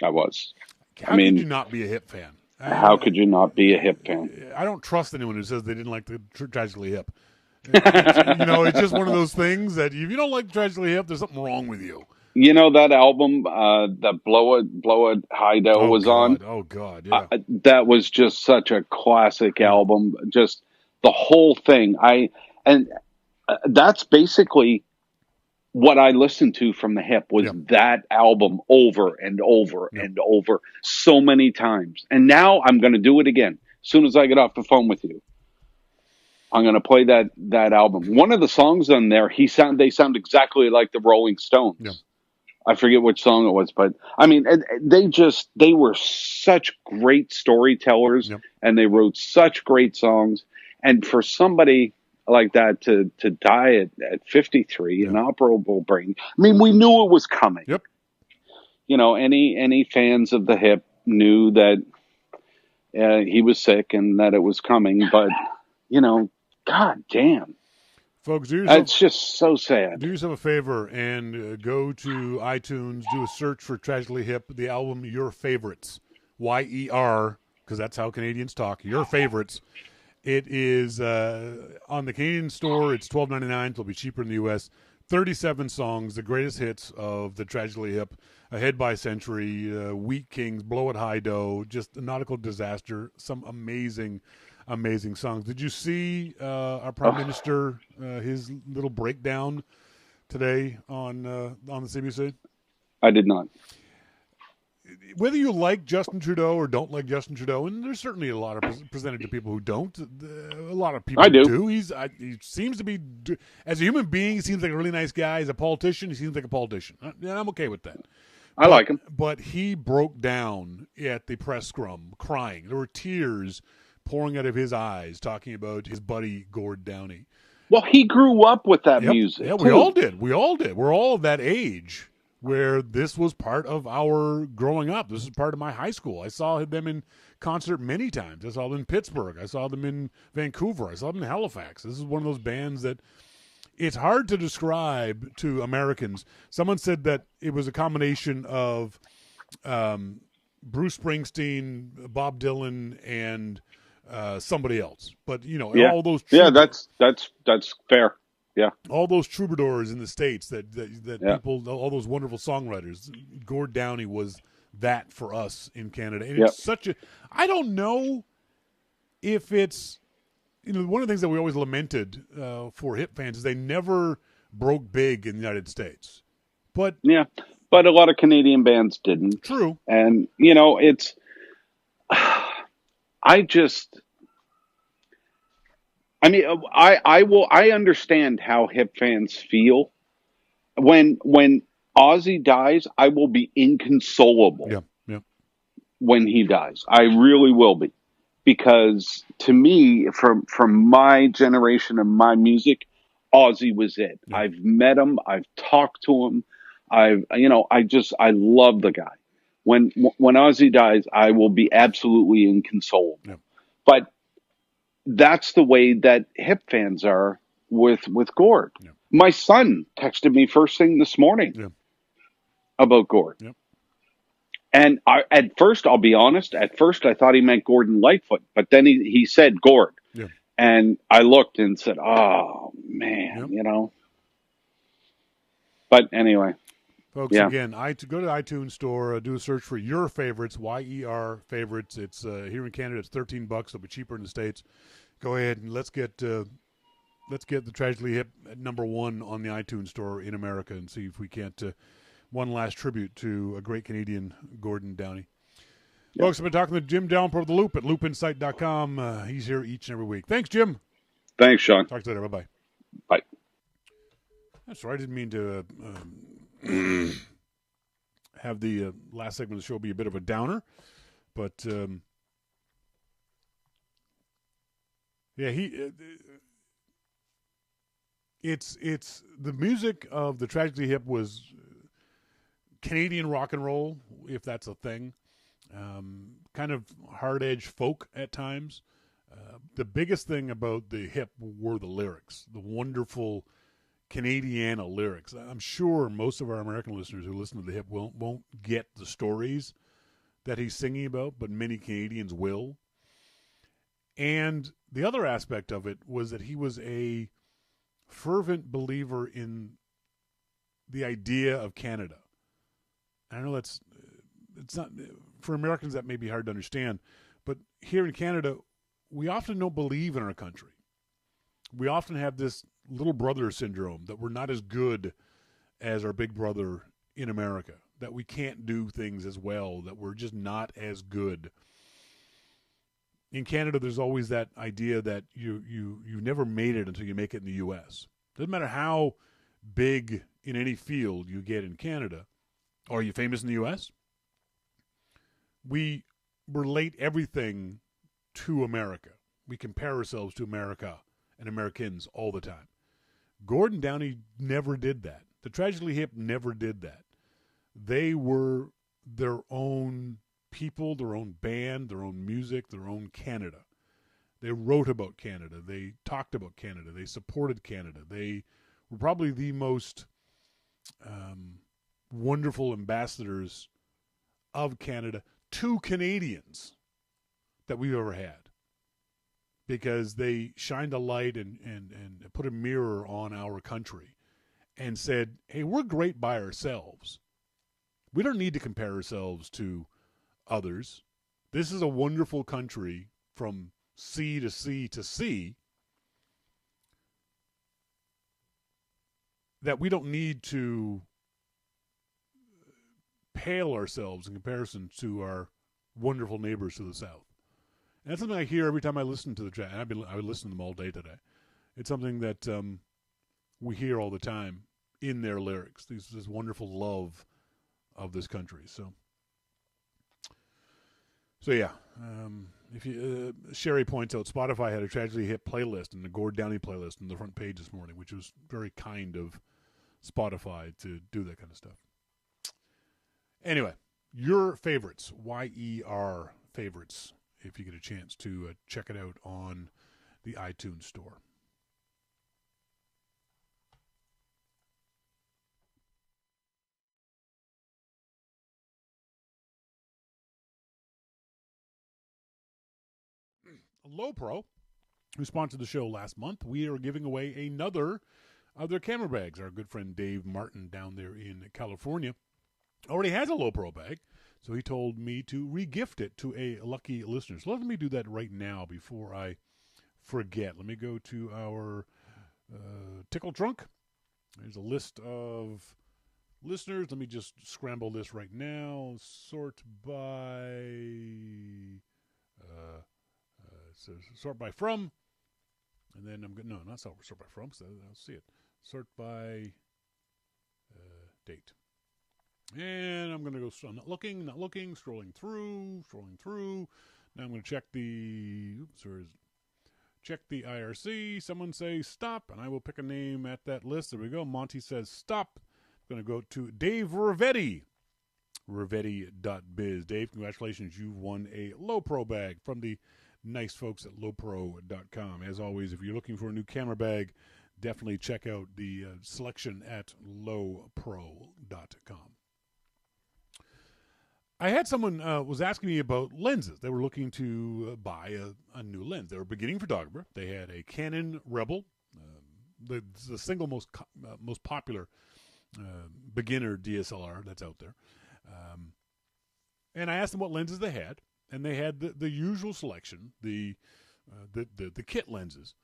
I was. How could you not be a Hip fan? How could you not be a Hip fan? I don't trust anyone who says they didn't like the Tragically Hip. It's just one of those things that if you don't like Tragically Hip, there's something wrong with you. You know that album that Blow It Hideout was on? Oh, God, yeah. That was just such a classic album. Just the whole thing. That's basically what I listened to from the Hip was that album over and over and over so many times. And now I'm going to do it again. As soon as I get off the phone with you, I'm going to play that album. One of the songs on there, they sound exactly like the Rolling Stones. Yeah. I forget which song it was, but they were such great storytellers and they wrote such great songs. And for somebody like that to die at 53, an Yeah. operable brain. I mean, we knew it was coming. Yep. You know, any fans of the hip knew that he was sick and that it was coming, but you know, god damn, Folks, it's just so sad. do yourself a favor and go to iTunes, do a search for Tragically Hip, the album Your Favorites, YER, because that's how Canadians talk, Your Favorites. It is on the Canadian store. It's $12.99. It'll be cheaper in the U.S. 37 songs, the greatest hits of the Tragically Hip, Ahead by Century, Wheat Kings, Blow It High Dough, just a nautical disaster. Some amazing, amazing songs. Did you see our Prime Minister, his little breakdown today on the CBC? I did not. Whether you like Justin Trudeau or don't like Justin Trudeau, and there's certainly a lot of presented to people who don't. A lot of people I do. He seems to be, as a human being, he seems like a really nice guy. As a politician, he seems like a politician. And I'm okay with that. I like him. But he broke down at the press scrum, crying. There were tears pouring out of his eyes, talking about his buddy Gord Downey. Well, he grew up with that music. Yeah, we all did. We all did. We're all of that age where this was part of our growing up. This is part of my high school. I saw them in concert many times. I saw them in Pittsburgh. I saw them in Vancouver. I saw them in Halifax. This is one of those bands that it's hard to describe to Americans. Someone said that it was a combination of Bruce Springsteen, Bob Dylan, and somebody else. But, you know, all those... that's fair. Yeah, all those troubadours in the States that people, all those wonderful songwriters. Gord Downey was that for us in Canada, and it's such a. I don't know if it's, you know, one of the things that we always lamented for hip fans is they never broke big in the United States, but but a lot of Canadian bands didn't. True, and you know it's. I mean, I understand how hip fans feel. When Ozzy dies, I will be inconsolable. Yeah. When he dies, I really will be, because to me, from my generation of my music, Ozzy was it. Yeah. I've met him, I've talked to him, I love the guy. When Ozzy dies, I will be absolutely inconsolable. Yeah. But that's the way that hip fans are with Gord. Yeah. My son texted me first thing this morning about Gord. Yeah. And at first, I'll be honest, I thought he meant Gordon Lightfoot, but then he said Gord. Yeah. And I looked and said, oh, man, you know. But anyway. Folks, again, go to the iTunes store, do a search for Your Favorites, YER Favorites. It's here in Canada, it's $13. It'll be cheaper in the States. Go ahead and let's get the Tragically Hip at #1 on the iTunes store in America, and see if we can't one last tribute to a great Canadian, Gordon Downey. Yep. Folks, I've been talking to Jim Dalrymple of The Loop at loopinsight.com. He's here each and every week. Thanks, Jim. Thanks, Shawn. Talk to you later. Bye-bye. Bye. That's right. I didn't mean to have the last segment of the show be a bit of a downer, but it's the music of the Tragically Hip was Canadian rock and roll, if that's a thing, kind of hard edge folk at times. The biggest thing about the hip were the lyrics, the wonderful Canadiana lyrics. I'm sure most of our American listeners who listen to the hip won't get the stories that he's singing about, but many Canadians will. And the other aspect of it was that he was a fervent believer in the idea of Canada. I know it's not, for Americans that may be hard to understand, but here in Canada, we often don't believe in our country. We often have this little brother syndrome that we're not as good as our big brother in America, that we can't do things as well, that we're just not as good. In Canada, there's always that idea that you never made it until you make it in the U.S. Doesn't matter how big in any field you get in Canada. Are you famous in the U.S.? We relate everything to America. We compare ourselves to America and Americans all the time. Gordon Downey never did that. The Tragically Hip never did that. They were their own people, their own band, their own music, their own Canada. They wrote about Canada. They talked about Canada. They supported Canada. They were probably the most wonderful ambassadors of Canada to Canadians that we've ever had, because they shined a light and put a mirror on our country and said, hey, we're great by ourselves. We don't need to compare ourselves to others. This is a wonderful country from sea to sea to sea that we don't need to pale ourselves in comparison to our wonderful neighbors to the south. And that's something I hear every time I listen to the chat. And I've been listening to them all day today. It's something that we hear all the time in their lyrics. This wonderful love of this country. So yeah. If you Sherry points out, Spotify had a Tragically Hip playlist and a Gord Downey playlist on the front page this morning, which was very kind of Spotify to do that kind of stuff. Anyway, your favorites, YER favorites, if you get a chance to check it out on the iTunes store. Low Pro, who sponsored the show last month, we are giving away another of their camera bags. Our good friend Dave Martin down there in California already has a Low Pro bag, so he told me to re-gift it to a lucky listener. So let me do that right now before I forget. Let me go to our Tickle Trunk. There's a list of listeners. Let me just scramble this right now. Sort by from, and then I'm going to, no, not sort by from, because I'll see it. Sort by date. And I'm going to go, I'm not looking, scrolling through. Now I'm going to check check the IRC. Someone say stop, and I will pick a name at that list. There we go. Monty says stop. I'm going to go to Dave Ravetti. Ravetti.biz. Dave, congratulations. You've won a Low Pro bag from the nice folks at lowpro.com. As always, if you're looking for a new camera bag, definitely check out the selection at lowpro.com. I had someone was asking me about lenses. They were looking to buy a new lens. They were a beginning photographer. They had a Canon Rebel, the single most popular beginner DSLR that's out there. And I asked them what lenses they had, and they had the usual selection, the kit lenses,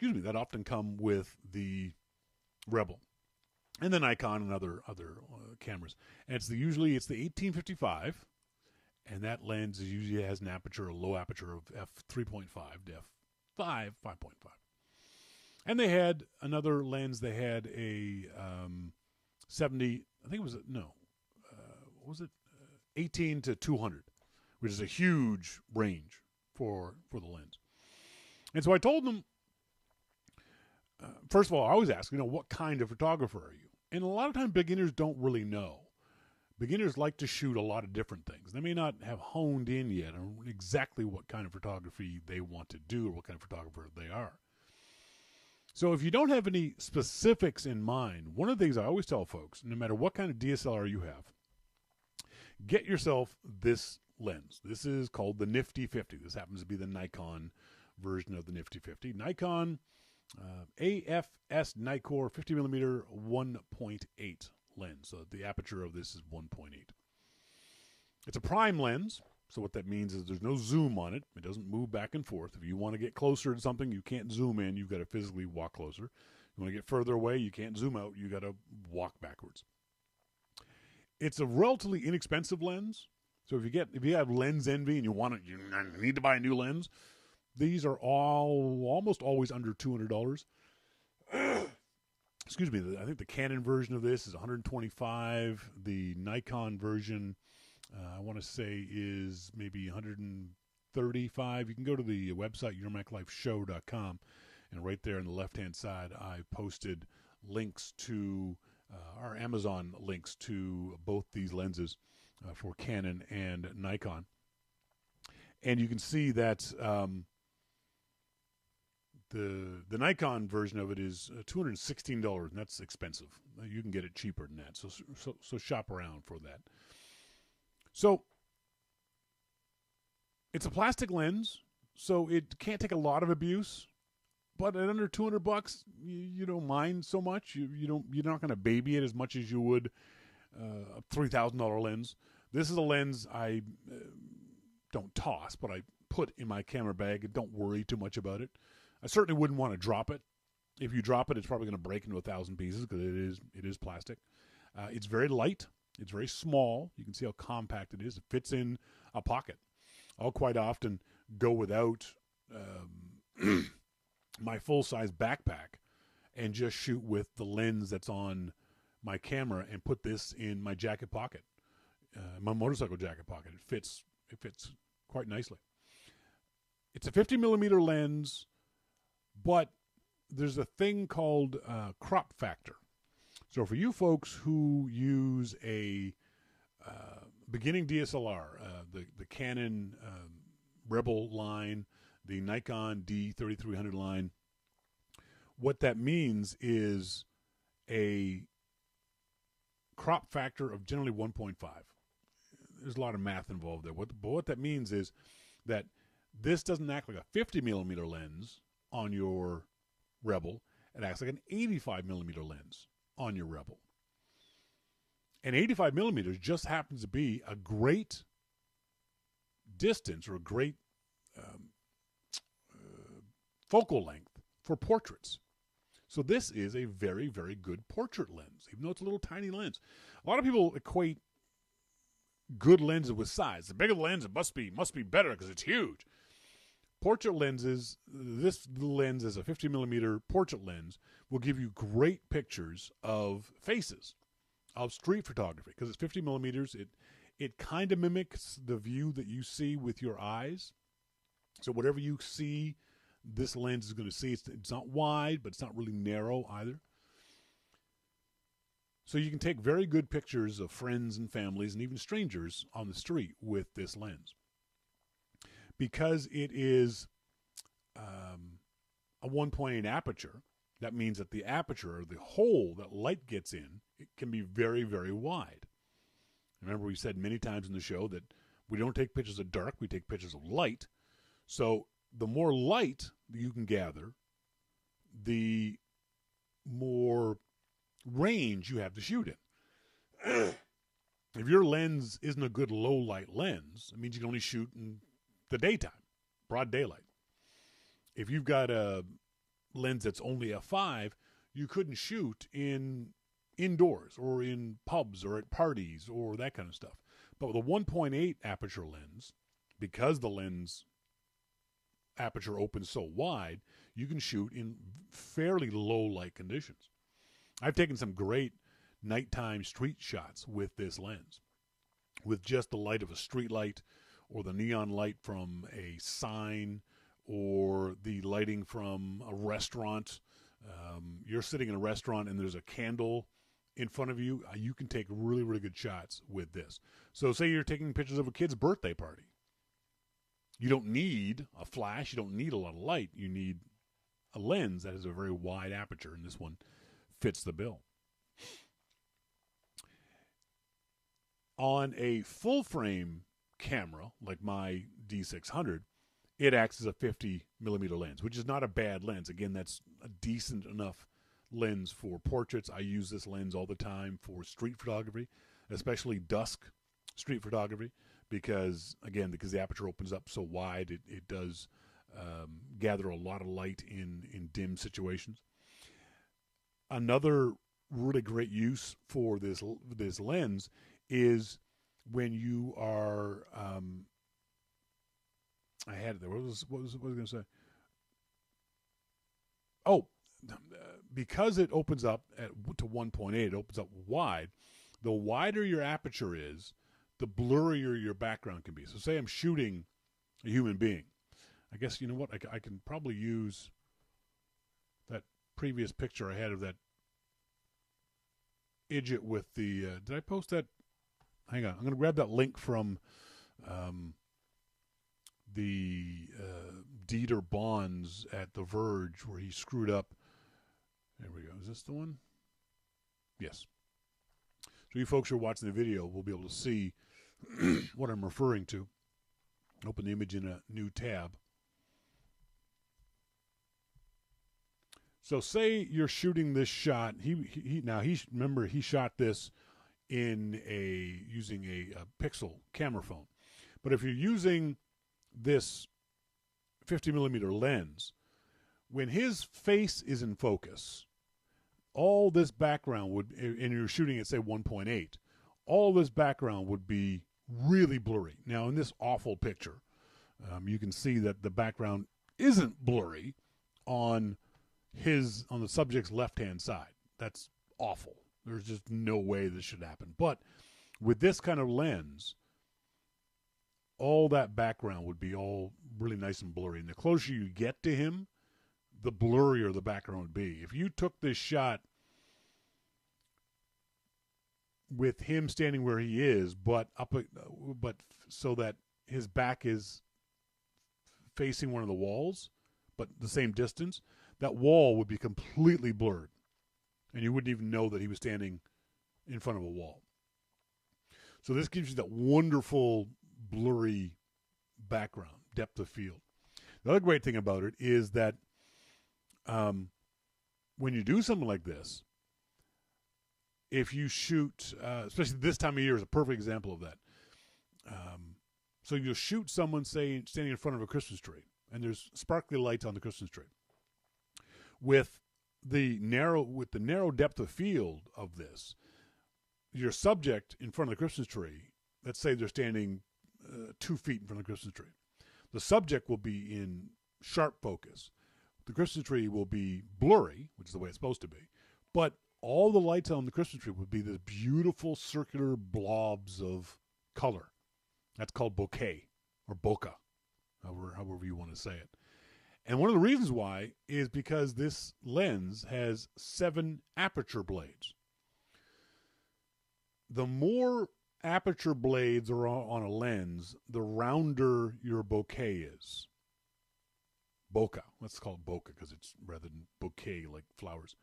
that often come with the Rebel, and the Nikon and other cameras. And it's usually the 1855, and that lens usually has an aperture, a low aperture of f3.5 to f5, 5.5. And they had another lens. They had a 70. I think it was what was it? 18 to 200, which is a huge range for the lens. And so I told them, first of all, I always ask, what kind of photographer are you? And a lot of times beginners don't really know. Beginners like to shoot a lot of different things. They may not have honed in yet on exactly what kind of photography they want to do or what kind of photographer they are. So if you don't have any specifics in mind, one of the things I always tell folks, no matter what kind of DSLR you have, get yourself this lens. This is called the Nifty 50. This happens to be the Nikon version of the Nifty 50. Nikon AFS Nikkor 50mm 1.8 lens. So the aperture of this is 1.8. It's a prime lens. So what that means is there's no zoom on it. It doesn't move back and forth. If you want to get closer to something, you can't zoom in. You've got to physically walk closer. You want to get further away, you can't zoom out. You got to walk backwards. It's a relatively inexpensive lens. So if you have lens envy and you need to buy a new lens, these are almost always under $200. Excuse me. I think the Canon version of this is $125. The Nikon version, I want to say, is maybe $135. You can go to the website yourmaclifeshow.com And right there on the left-hand side, I posted links to our Amazon links to both these lenses for Canon and Nikon. And you can see that the Nikon version of it is $216, and that's expensive. You can get it cheaper than that. So shop around for that. So it's a plastic lens, so it can't take a lot of abuse. But at under $200, you don't mind so much. You're not going to baby it as much as you would a $3,000 lens. This is a lens I don't toss, but I put in my camera bag and don't worry too much about it. I certainly wouldn't want to drop it. If you drop it, it's probably going to break into 1,000 pieces because it is plastic. It's very light. It's very small. You can see how compact it is. It fits in a pocket. I'll quite often go without my full-size backpack and just shoot with the lens that's on my camera and put this in my jacket pocket, my motorcycle jacket pocket. It fits quite nicely. It's a 50 millimeter lens, but there's a thing called crop factor. So for you folks who use a beginning DSLR, the Canon Rebel line, the Nikon D3300 line, what that means is a crop factor of generally 1.5. There's a lot of math involved there. But what that means is that this doesn't act like a 50 millimeter lens on your Rebel. It acts like an 85 millimeter lens on your Rebel. And 85 millimeters just happens to be a great distance or a great focal length for portraits. So this is a very, very good portrait lens, even though it's a little tiny lens. A lot of people equate good lenses with size. The bigger the lens, it must be better because it's huge. Portrait lenses, this lens is a 50 millimeter portrait lens, will give you great pictures of faces, of street photography, because it's 50 millimeters. It kind of mimics the view that you see with your eyes. So whatever you see, this lens is going to see. It's not wide, but it's not really narrow either. So you can take very good pictures of friends and families and even strangers on the street with this lens. Because it is a 1.8 aperture, that means that the aperture, or the hole that light gets in, it can be very, very wide. Remember, we said many times in the show that we don't take pictures of dark, we take pictures of light. So the more light you can gather, the more range you have to shoot in. If your lens isn't a good low light lens, it means you can only shoot in the daytime, broad daylight. If you've got a lens that's only f5, you couldn't shoot indoors or in pubs or at parties or that kind of stuff. But with a 1.8 aperture lens, because the lens aperture opens so wide, you can shoot in fairly low light conditions. I've taken some great nighttime street shots with this lens, with just the light of a street light or the neon light from a sign or the lighting from a restaurant. You're sitting in a restaurant and there's a candle in front of you. You can take really, really good shots with this. So say you're taking pictures of a kid's birthday party. You don't need a flash. You don't need a lot of light. You need a lens that has a very wide aperture, and this one fits the bill. On a full-frame camera, like my D600, it acts as a 50 millimeter lens, which is not a bad lens. Again, that's a decent enough lens for portraits. I use this lens all the time for street photography, especially dusk street photography, because the aperture opens up so wide, it does gather a lot of light in dim situations. Another really great use for this lens is when you are I had it there. What was I going to say? Oh, because it opens up to 1.8, it opens up wide. The wider your aperture is, the blurrier your background can be. So say I'm shooting a human being. I guess, you know what, I can probably use previous picture I had of that idiot with the. Did I post that? Hang on, I'm going to grab that link from the Dieter Bonds at The Verge where he screwed up. There we go. Is this the one? Yes. So you folks who are watching the video will be able to see what I'm referring to. Open the image in a new tab. So say you're shooting this shot. Remember he shot this in using a pixel camera phone. But if you're using this 50 millimeter lens, when his face is in focus, all this background would, and you're shooting at say 1.8, all this background would be really blurry. Now in this awful picture, you can see that the background isn't blurry on the subject's left-hand side. That's awful. There's just no way this should happen. But with this kind of lens, all that background would be all really nice and blurry. And the closer you get to him, the blurrier the background would be. If you took this shot with him standing where he is, but so that his back is facing one of the walls, but the same distance, that wall would be completely blurred. And you wouldn't even know that he was standing in front of a wall. So this gives you that wonderful blurry background, depth of field. The other great thing about it is that when you do something like this, if you shoot, especially this time of year is a perfect example of that. So you'll shoot someone, say, standing in front of a Christmas tree, and there's sparkly lights on the Christmas tree. With the narrow depth of field of this, your subject in front of the Christmas tree, let's say they're standing 2 feet in front of the Christmas tree. The subject will be in sharp focus. The Christmas tree will be blurry, which is the way it's supposed to be, but all the lights on the Christmas tree would be this beautiful circular blobs of color. That's called bokeh or bokeh, however you want to say it. And one of the reasons why is because this lens has 7 aperture blades. The more aperture blades are on a lens, the rounder your bokeh is. Bokeh. Let's call it bokeh because it's rather than bouquet like flowers.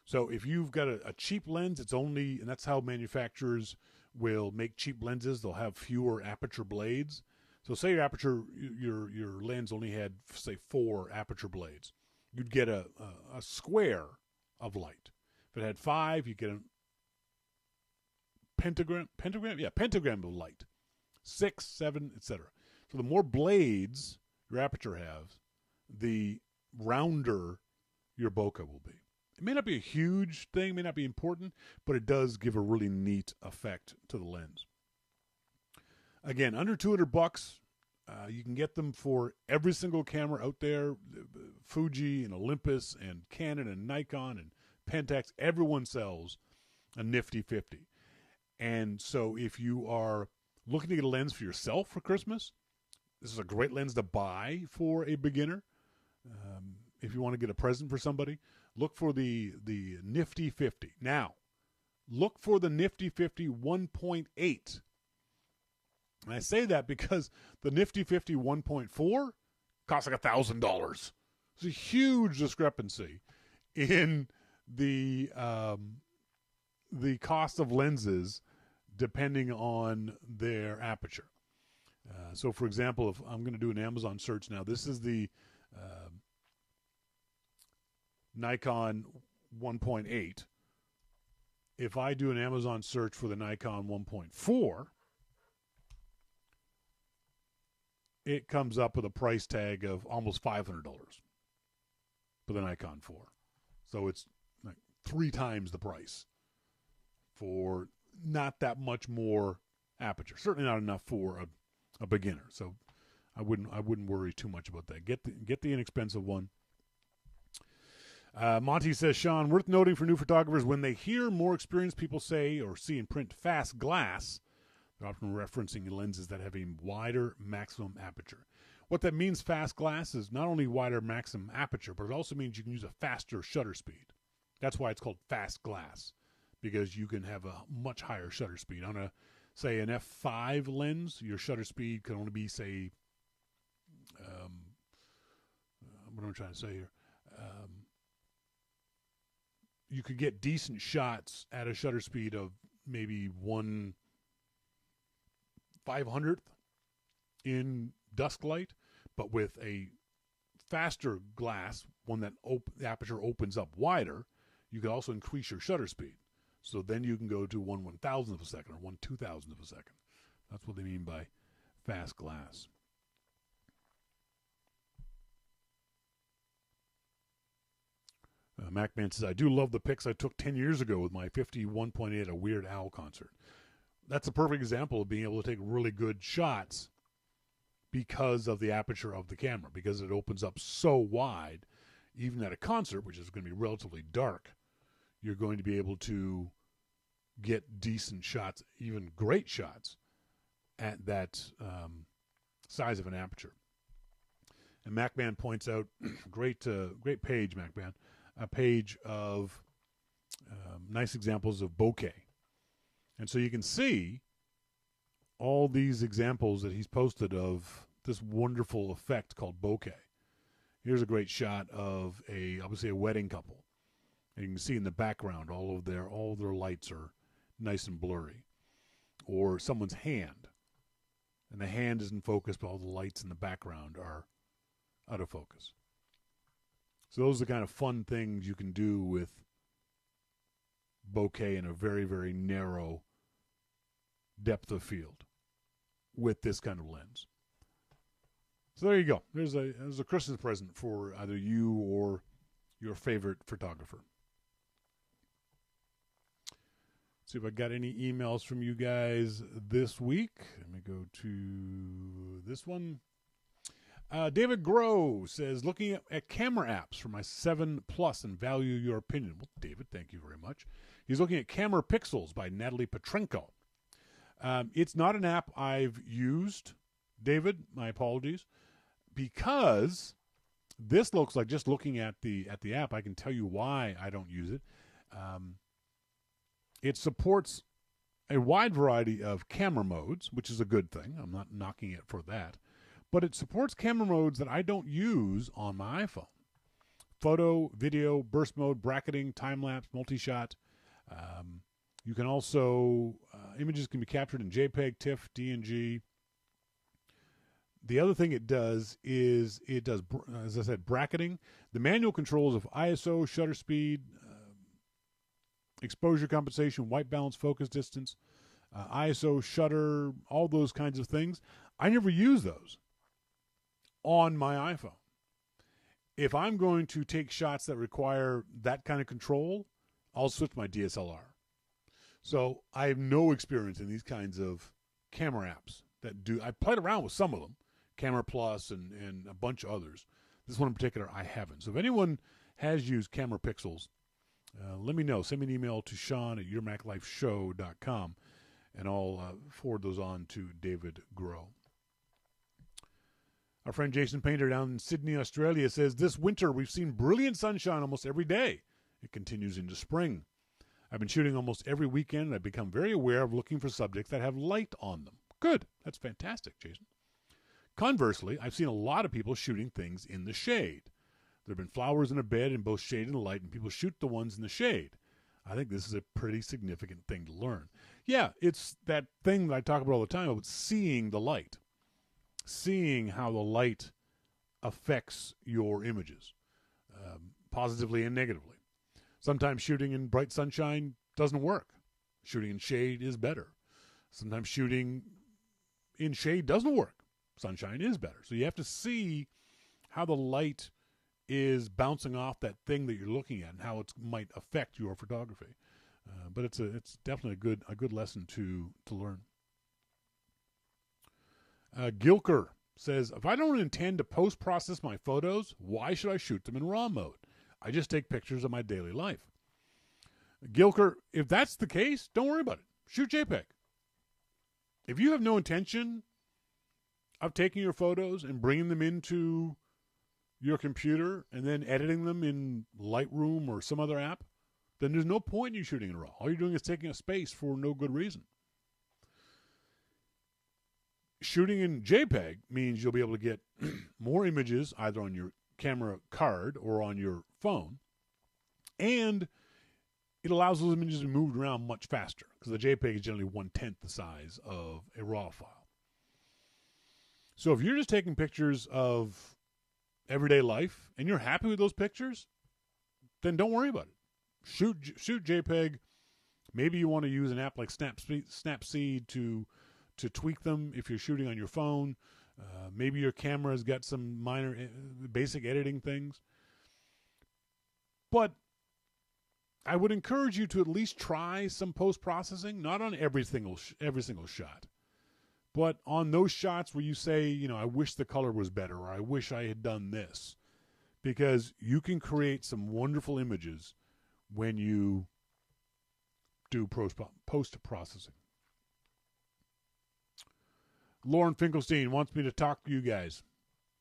So if you've got a cheap lens, and that's how manufacturers will make cheap lenses. They'll have fewer aperture blades. So say your lens only had, say, 4 aperture blades. You'd get a square of light. If it had 5, you'd get a pentagram of light. 6, 7, etc. So the more blades your aperture has, the rounder your bokeh will be. It may not be a huge thing, may not be important, but it does give a really neat effect to the lens. Again, under $200, you can get them for every single camera out there. Fuji and Olympus and Canon and Nikon and Pentax, everyone sells a Nifty 50. And so if you are looking to get a lens for yourself for Christmas, this is a great lens to buy for a beginner. If you want to get a present for somebody, look for the Nifty 50. Now, look for the Nifty 50 1.8. And I say that because the Nifty 50 1.4 costs like $1,000. It's a huge discrepancy in the cost of lenses depending on their aperture. So, for example, if I'm going to do an Amazon search now, this is the Nikon 1.8. If I do an Amazon search for the Nikon 1.4, it comes up with a price tag of almost $500 for the Nikon 4. So it's like 3 times the price for not that much more aperture. Certainly not enough for a beginner. So I wouldn't worry too much about that. Get the inexpensive one. Monty says, Shawn, worth noting for new photographers, when they hear more experienced people say or see in print fast glass, they're often referencing lenses that have a wider maximum aperture. What that means, fast glass, is not only wider maximum aperture, but it also means you can use a faster shutter speed. That's why it's called fast glass, because you can have a much higher shutter speed. On a, say, an f5 lens, your shutter speed can only be, say, what am I trying to say here? You could get decent shots at a shutter speed of maybe 1/500th in dusk light, but with a faster glass, one that the aperture opens up wider, you can also increase your shutter speed. So then you can go to 1/1000th of a second or 1/2000th of a second. That's what they mean by fast glass. MacMan says, I do love the pics I took 10 years ago with my 51.8 at a Weird Al concert. That's a perfect example of being able to take really good shots because of the aperture of the camera, because it opens up so wide. Even at a concert, which is going to be relatively dark, you're going to be able to get decent shots, even great shots, at that size of an aperture. And MacMan points out, great page, MacMan, a page of nice examples of bokeh. And so you can see all these examples that he's posted of this wonderful effect called bokeh. Here's a great shot of obviously a wedding couple. And you can see in the background all of their lights are nice and blurry. Or someone's hand. And the hand is in focus, but all the lights in the background are out of focus. So those are the kind of fun things you can do with bokeh in a very, very narrow depth of field with this kind of lens. So there you go. There's a Christmas present for either you or your favorite photographer. Let's see if I got any emails from you guys this week. Let me go to this one. David Groh says, looking at camera apps for my 7 Plus and value your opinion. Well, David, thank you very much. He's looking at Camera Pixels by Natalie Petrenko. It's not an app I've used, David. My apologies. Because this looks like, just looking at the app, I can tell you why I don't use it. It supports a wide variety of camera modes, which is a good thing. I'm not knocking it for that. But it supports camera modes that I don't use on my iPhone. Photo, video, burst mode, bracketing, time-lapse, multi-shot. You can also, images can be captured in JPEG, TIFF, DNG. The other thing it does is as I said, bracketing. The manual controls of ISO, shutter speed, exposure compensation, white balance, focus distance, ISO, shutter, all those kinds of things. I never use those on my iPhone. If I'm going to take shots that require that kind of control, I'll switch my DSLR. So I have no experience in these kinds of camera apps that do. I played around with some of them, Camera Plus and a bunch of others. This one in particular, I haven't. So if anyone has used Camera Pixels, let me know. Send me an email to Shawn at yourmaclifeshow.com, and I'll forward those on to David Groh. Our friend Jason Painter down in Sydney, Australia says, this winter we've seen brilliant sunshine almost every day. It continues into spring. I've been shooting almost every weekend, and I've become very aware of looking for subjects that have light on them. Good. That's fantastic, Jason. Conversely, I've seen a lot of people shooting things in the shade. There have been flowers in a bed in both shade and light, and people shoot the ones in the shade. I think this is a pretty significant thing to learn. Yeah, it's that thing that I talk about all the time about seeing the light. Seeing how the light affects your images, positively and negatively. Sometimes shooting in bright sunshine doesn't work. Shooting in shade is better. Sometimes shooting in shade doesn't work. Sunshine is better. So you have to see how the light is bouncing off that thing that you're looking at and how it might affect your photography. But it's definitely a good lesson to learn. Gilker says, if I don't intend to post-process my photos, why should I shoot them in RAW mode? I just take pictures of my daily life. Gilker, if that's the case, don't worry about it. Shoot JPEG. If you have no intention of taking your photos and bringing them into your computer and then editing them in Lightroom or some other app, then there's no point in you shooting in RAW. All you're doing is taking up space for no good reason. Shooting in JPEG means you'll be able to get more images either on your camera card or on your phone, and it allows those images to be moved around much faster because the JPEG is generally 1/10 the size of a RAW file. So if you're just taking pictures of everyday life and you're happy with those pictures, then don't worry about it. Shoot JPEG. Maybe you want to use an app like Snapseed to tweak them if you're shooting on your phone. Maybe your camera's got some minor basic editing things. But I would encourage you to at least try some post-processing, not on every single shot, but on those shots where you say, I wish the color was better, or I wish I had done this, because you can create some wonderful images when you do post-processing. Lauren Finkelstein wants me to talk to you guys.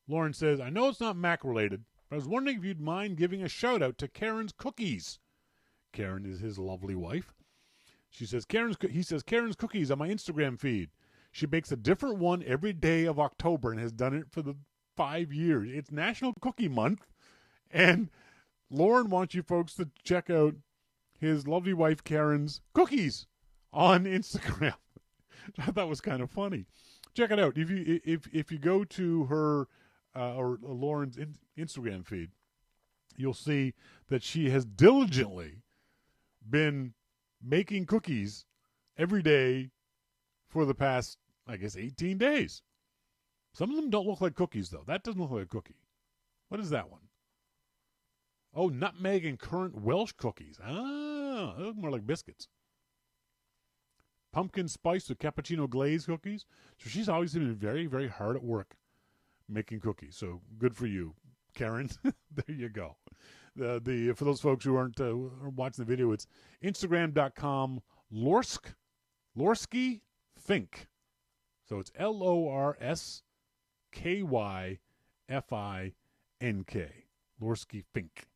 Lauren says, I know it's not Mac-related, but I was wondering if you'd mind giving a shout-out to Karen's Cookies. Karen is his lovely wife. He says, Karen's Cookies on my Instagram feed. She bakes a different one every day of October and has done it for the 5 years. It's National Cookie Month, and Lauren wants you folks to check out his lovely wife Karen's Cookies on Instagram. I thought was kind of funny. Check it out. If you go to her or Lauren's Instagram feed, you'll see that she has diligently been making cookies every day for the past, 18 days. Some of them don't look like cookies, though. That doesn't look like a cookie. What is that one? Oh, nutmeg and currant Welsh cookies. Ah, they look more like biscuits. Pumpkin spice with cappuccino glaze cookies. So she's always been very, very hard at work making cookies. So good for you, Karen. There you go. For those folks who aren't watching the video, it's Instagram.com Lorsky Fink. So it's LORSKYFINK. Lorsky Fink.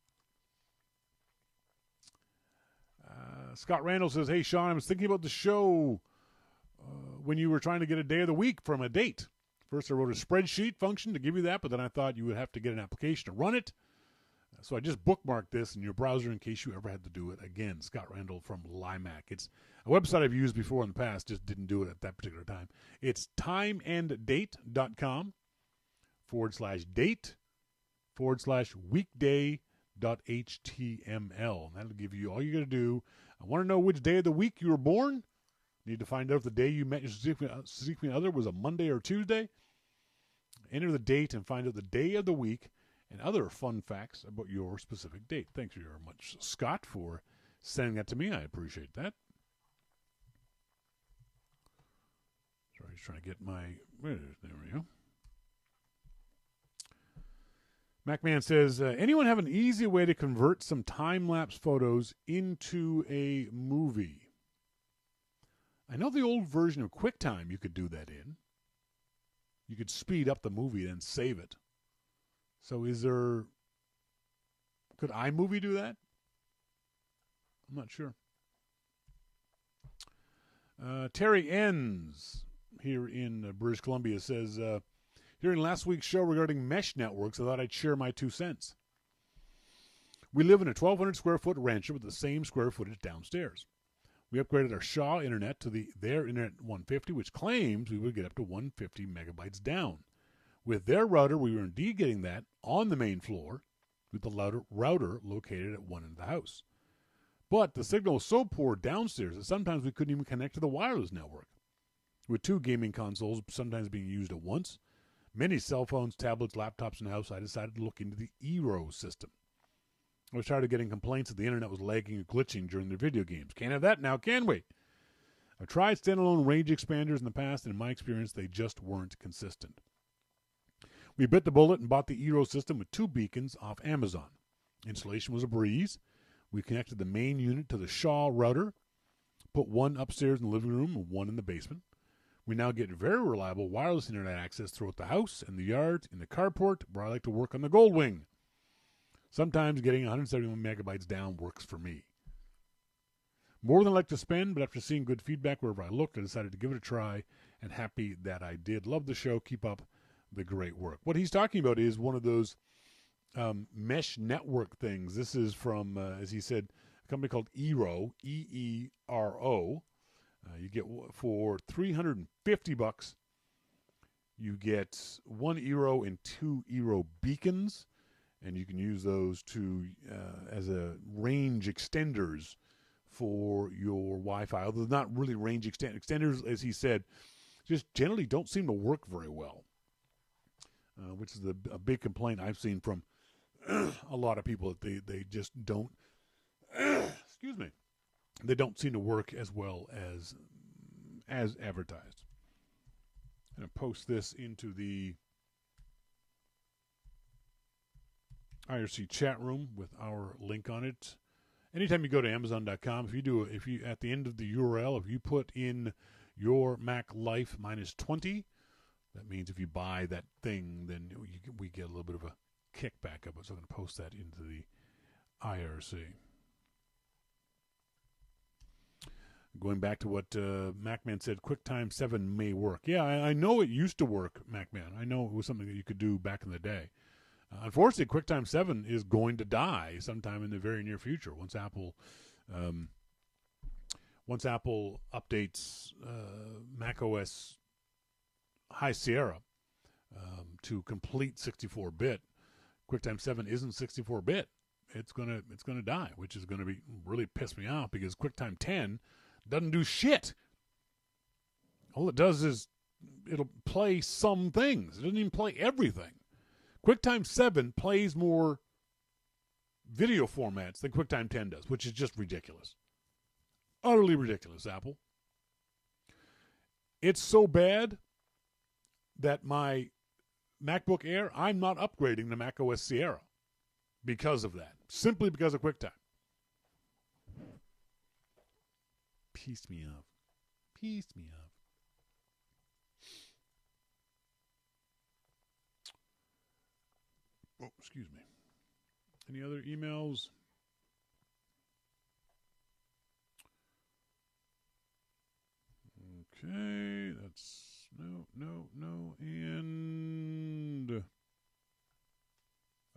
Scott Randall says, hey, Shawn, I was thinking about the show when you were trying to get a day of the week from a date. First, I wrote a spreadsheet function to give you that, but then I thought you would have to get an application to run it. So I just bookmarked this in your browser in case you ever had to do it again. Scott Randall from Limac. It's a website I've used before in the past, just didn't do it at that particular time. It's timeanddate.com/date/weekday.html. And that'll give you all you got to do. I want to know which day of the week you were born. Need to find out if the day you met your significant other was a Monday or Tuesday. Enter the date and find out the day of the week and other fun facts about your specific date. Thanks very much, Scott, for sending that to me. I appreciate that. Sorry, just trying to get my... There we go. MacMan says, anyone have an easy way to convert some time-lapse photos into a movie? I know the old version of QuickTime you could do that in. You could speed up the movie and save it. So could iMovie do that? I'm not sure. Terry Enns here in British Columbia says, hearing last week's show regarding mesh networks, I thought I'd share my 2 cents. We live in a 1,200 square foot rancher with the same square footage downstairs. We upgraded our Shaw internet to their internet 150, which claims we would get up to 150 megabytes down. With their router, we were indeed getting that on the main floor with the router located at one end of the house. But the signal was so poor downstairs that sometimes we couldn't even connect to the wireless network. With 2 gaming consoles sometimes being used at once, many cell phones, tablets, laptops in the house, I decided to look into the Eero system. I was tired of getting complaints that the internet was lagging and glitching during their video games. Can't have that now, can we? I've tried standalone range expanders in the past, and in my experience, they just weren't consistent. We bit the bullet and bought the Eero system with 2 beacons off Amazon. Installation was a breeze. We connected the main unit to the Shaw router, put one upstairs in the living room and one in the basement. We now get very reliable wireless internet access throughout the house, in the yard, in the carport, where I like to work on the Goldwing. Sometimes getting 171 megabytes down works for me. More than I like to spend, but after seeing good feedback wherever I looked, I decided to give it a try, and happy that I did. Love the show. Keep up the great work. What he's talking about is one of those mesh network things. This is from, as he said, a company called Eero, E-E-R-O. You get for $350. You get one Eero and two Eero beacons, and you can use those to as a range extenders for your Wi-Fi. Although not really range extenders, as he said, just generally don't seem to work very well, which is a big complaint I've seen from a lot of people, that they just don't excuse me, they don't seem to work as well as advertised. I'm going to post this into the IRC chat room with our link on it. Anytime you go to Amazon.com, if you at the end of the URL, if you put in your Mac Life -20, that means if you buy that thing, then we get a little bit of a kickback of it. So I'm going to post that into the IRC. Going back to what MacMan said, QuickTime 7 may work. Yeah, I know it used to work, MacMan. I know it was something that you could do back in the day. Unfortunately, QuickTime 7 is going to die sometime in the very near future once Apple updates macOS High Sierra to complete 64-bit. QuickTime 7 isn't 64-bit. It's gonna die, which is gonna be really piss me off, because QuickTime 10 doesn't do shit. All it does is it'll play some things. It doesn't even play everything. QuickTime 7 plays more video formats than QuickTime 10 does, which is just ridiculous. Utterly ridiculous, Apple. It's so bad that my MacBook Air, I'm not upgrading to macOS Sierra because of that. Simply because of QuickTime. Pieced me off. Oh, excuse me. Any other emails? Okay, that's no, and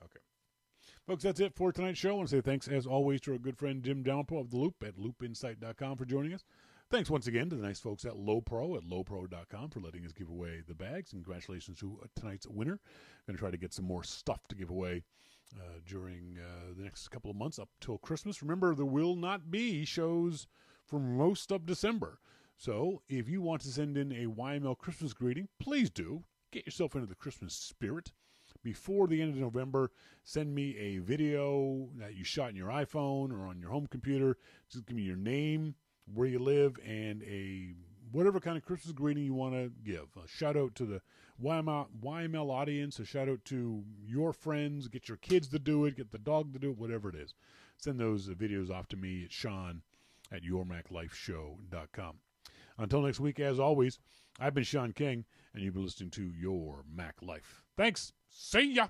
okay. Folks, that's it for tonight's show. I want to say thanks, as always, to our good friend Jim Dalrymple of The Loop at loopinsight.com for joining us. Thanks once again to the nice folks at lowpro at lowpro.com for letting us give away the bags. And congratulations to tonight's winner. Going to try to get some more stuff to give away during the next couple of months up till Christmas. Remember, there will not be shows for most of December. So if you want to send in a YML Christmas greeting, please do. Get yourself into the Christmas spirit. Before the end of November, send me a video that you shot in your iPhone or on your home computer. Just give me your name, where you live, and a whatever kind of Christmas greeting you want to give. A shout out to the YML audience, a shout out to your friends, get your kids to do it, get the dog to do it, whatever it is. Send those videos off to me at Shawn at yourmaclifeshow.com. Until next week, as always, I've been Shawn King, and you've been listening to Your Mac Life. Thanks. See ya.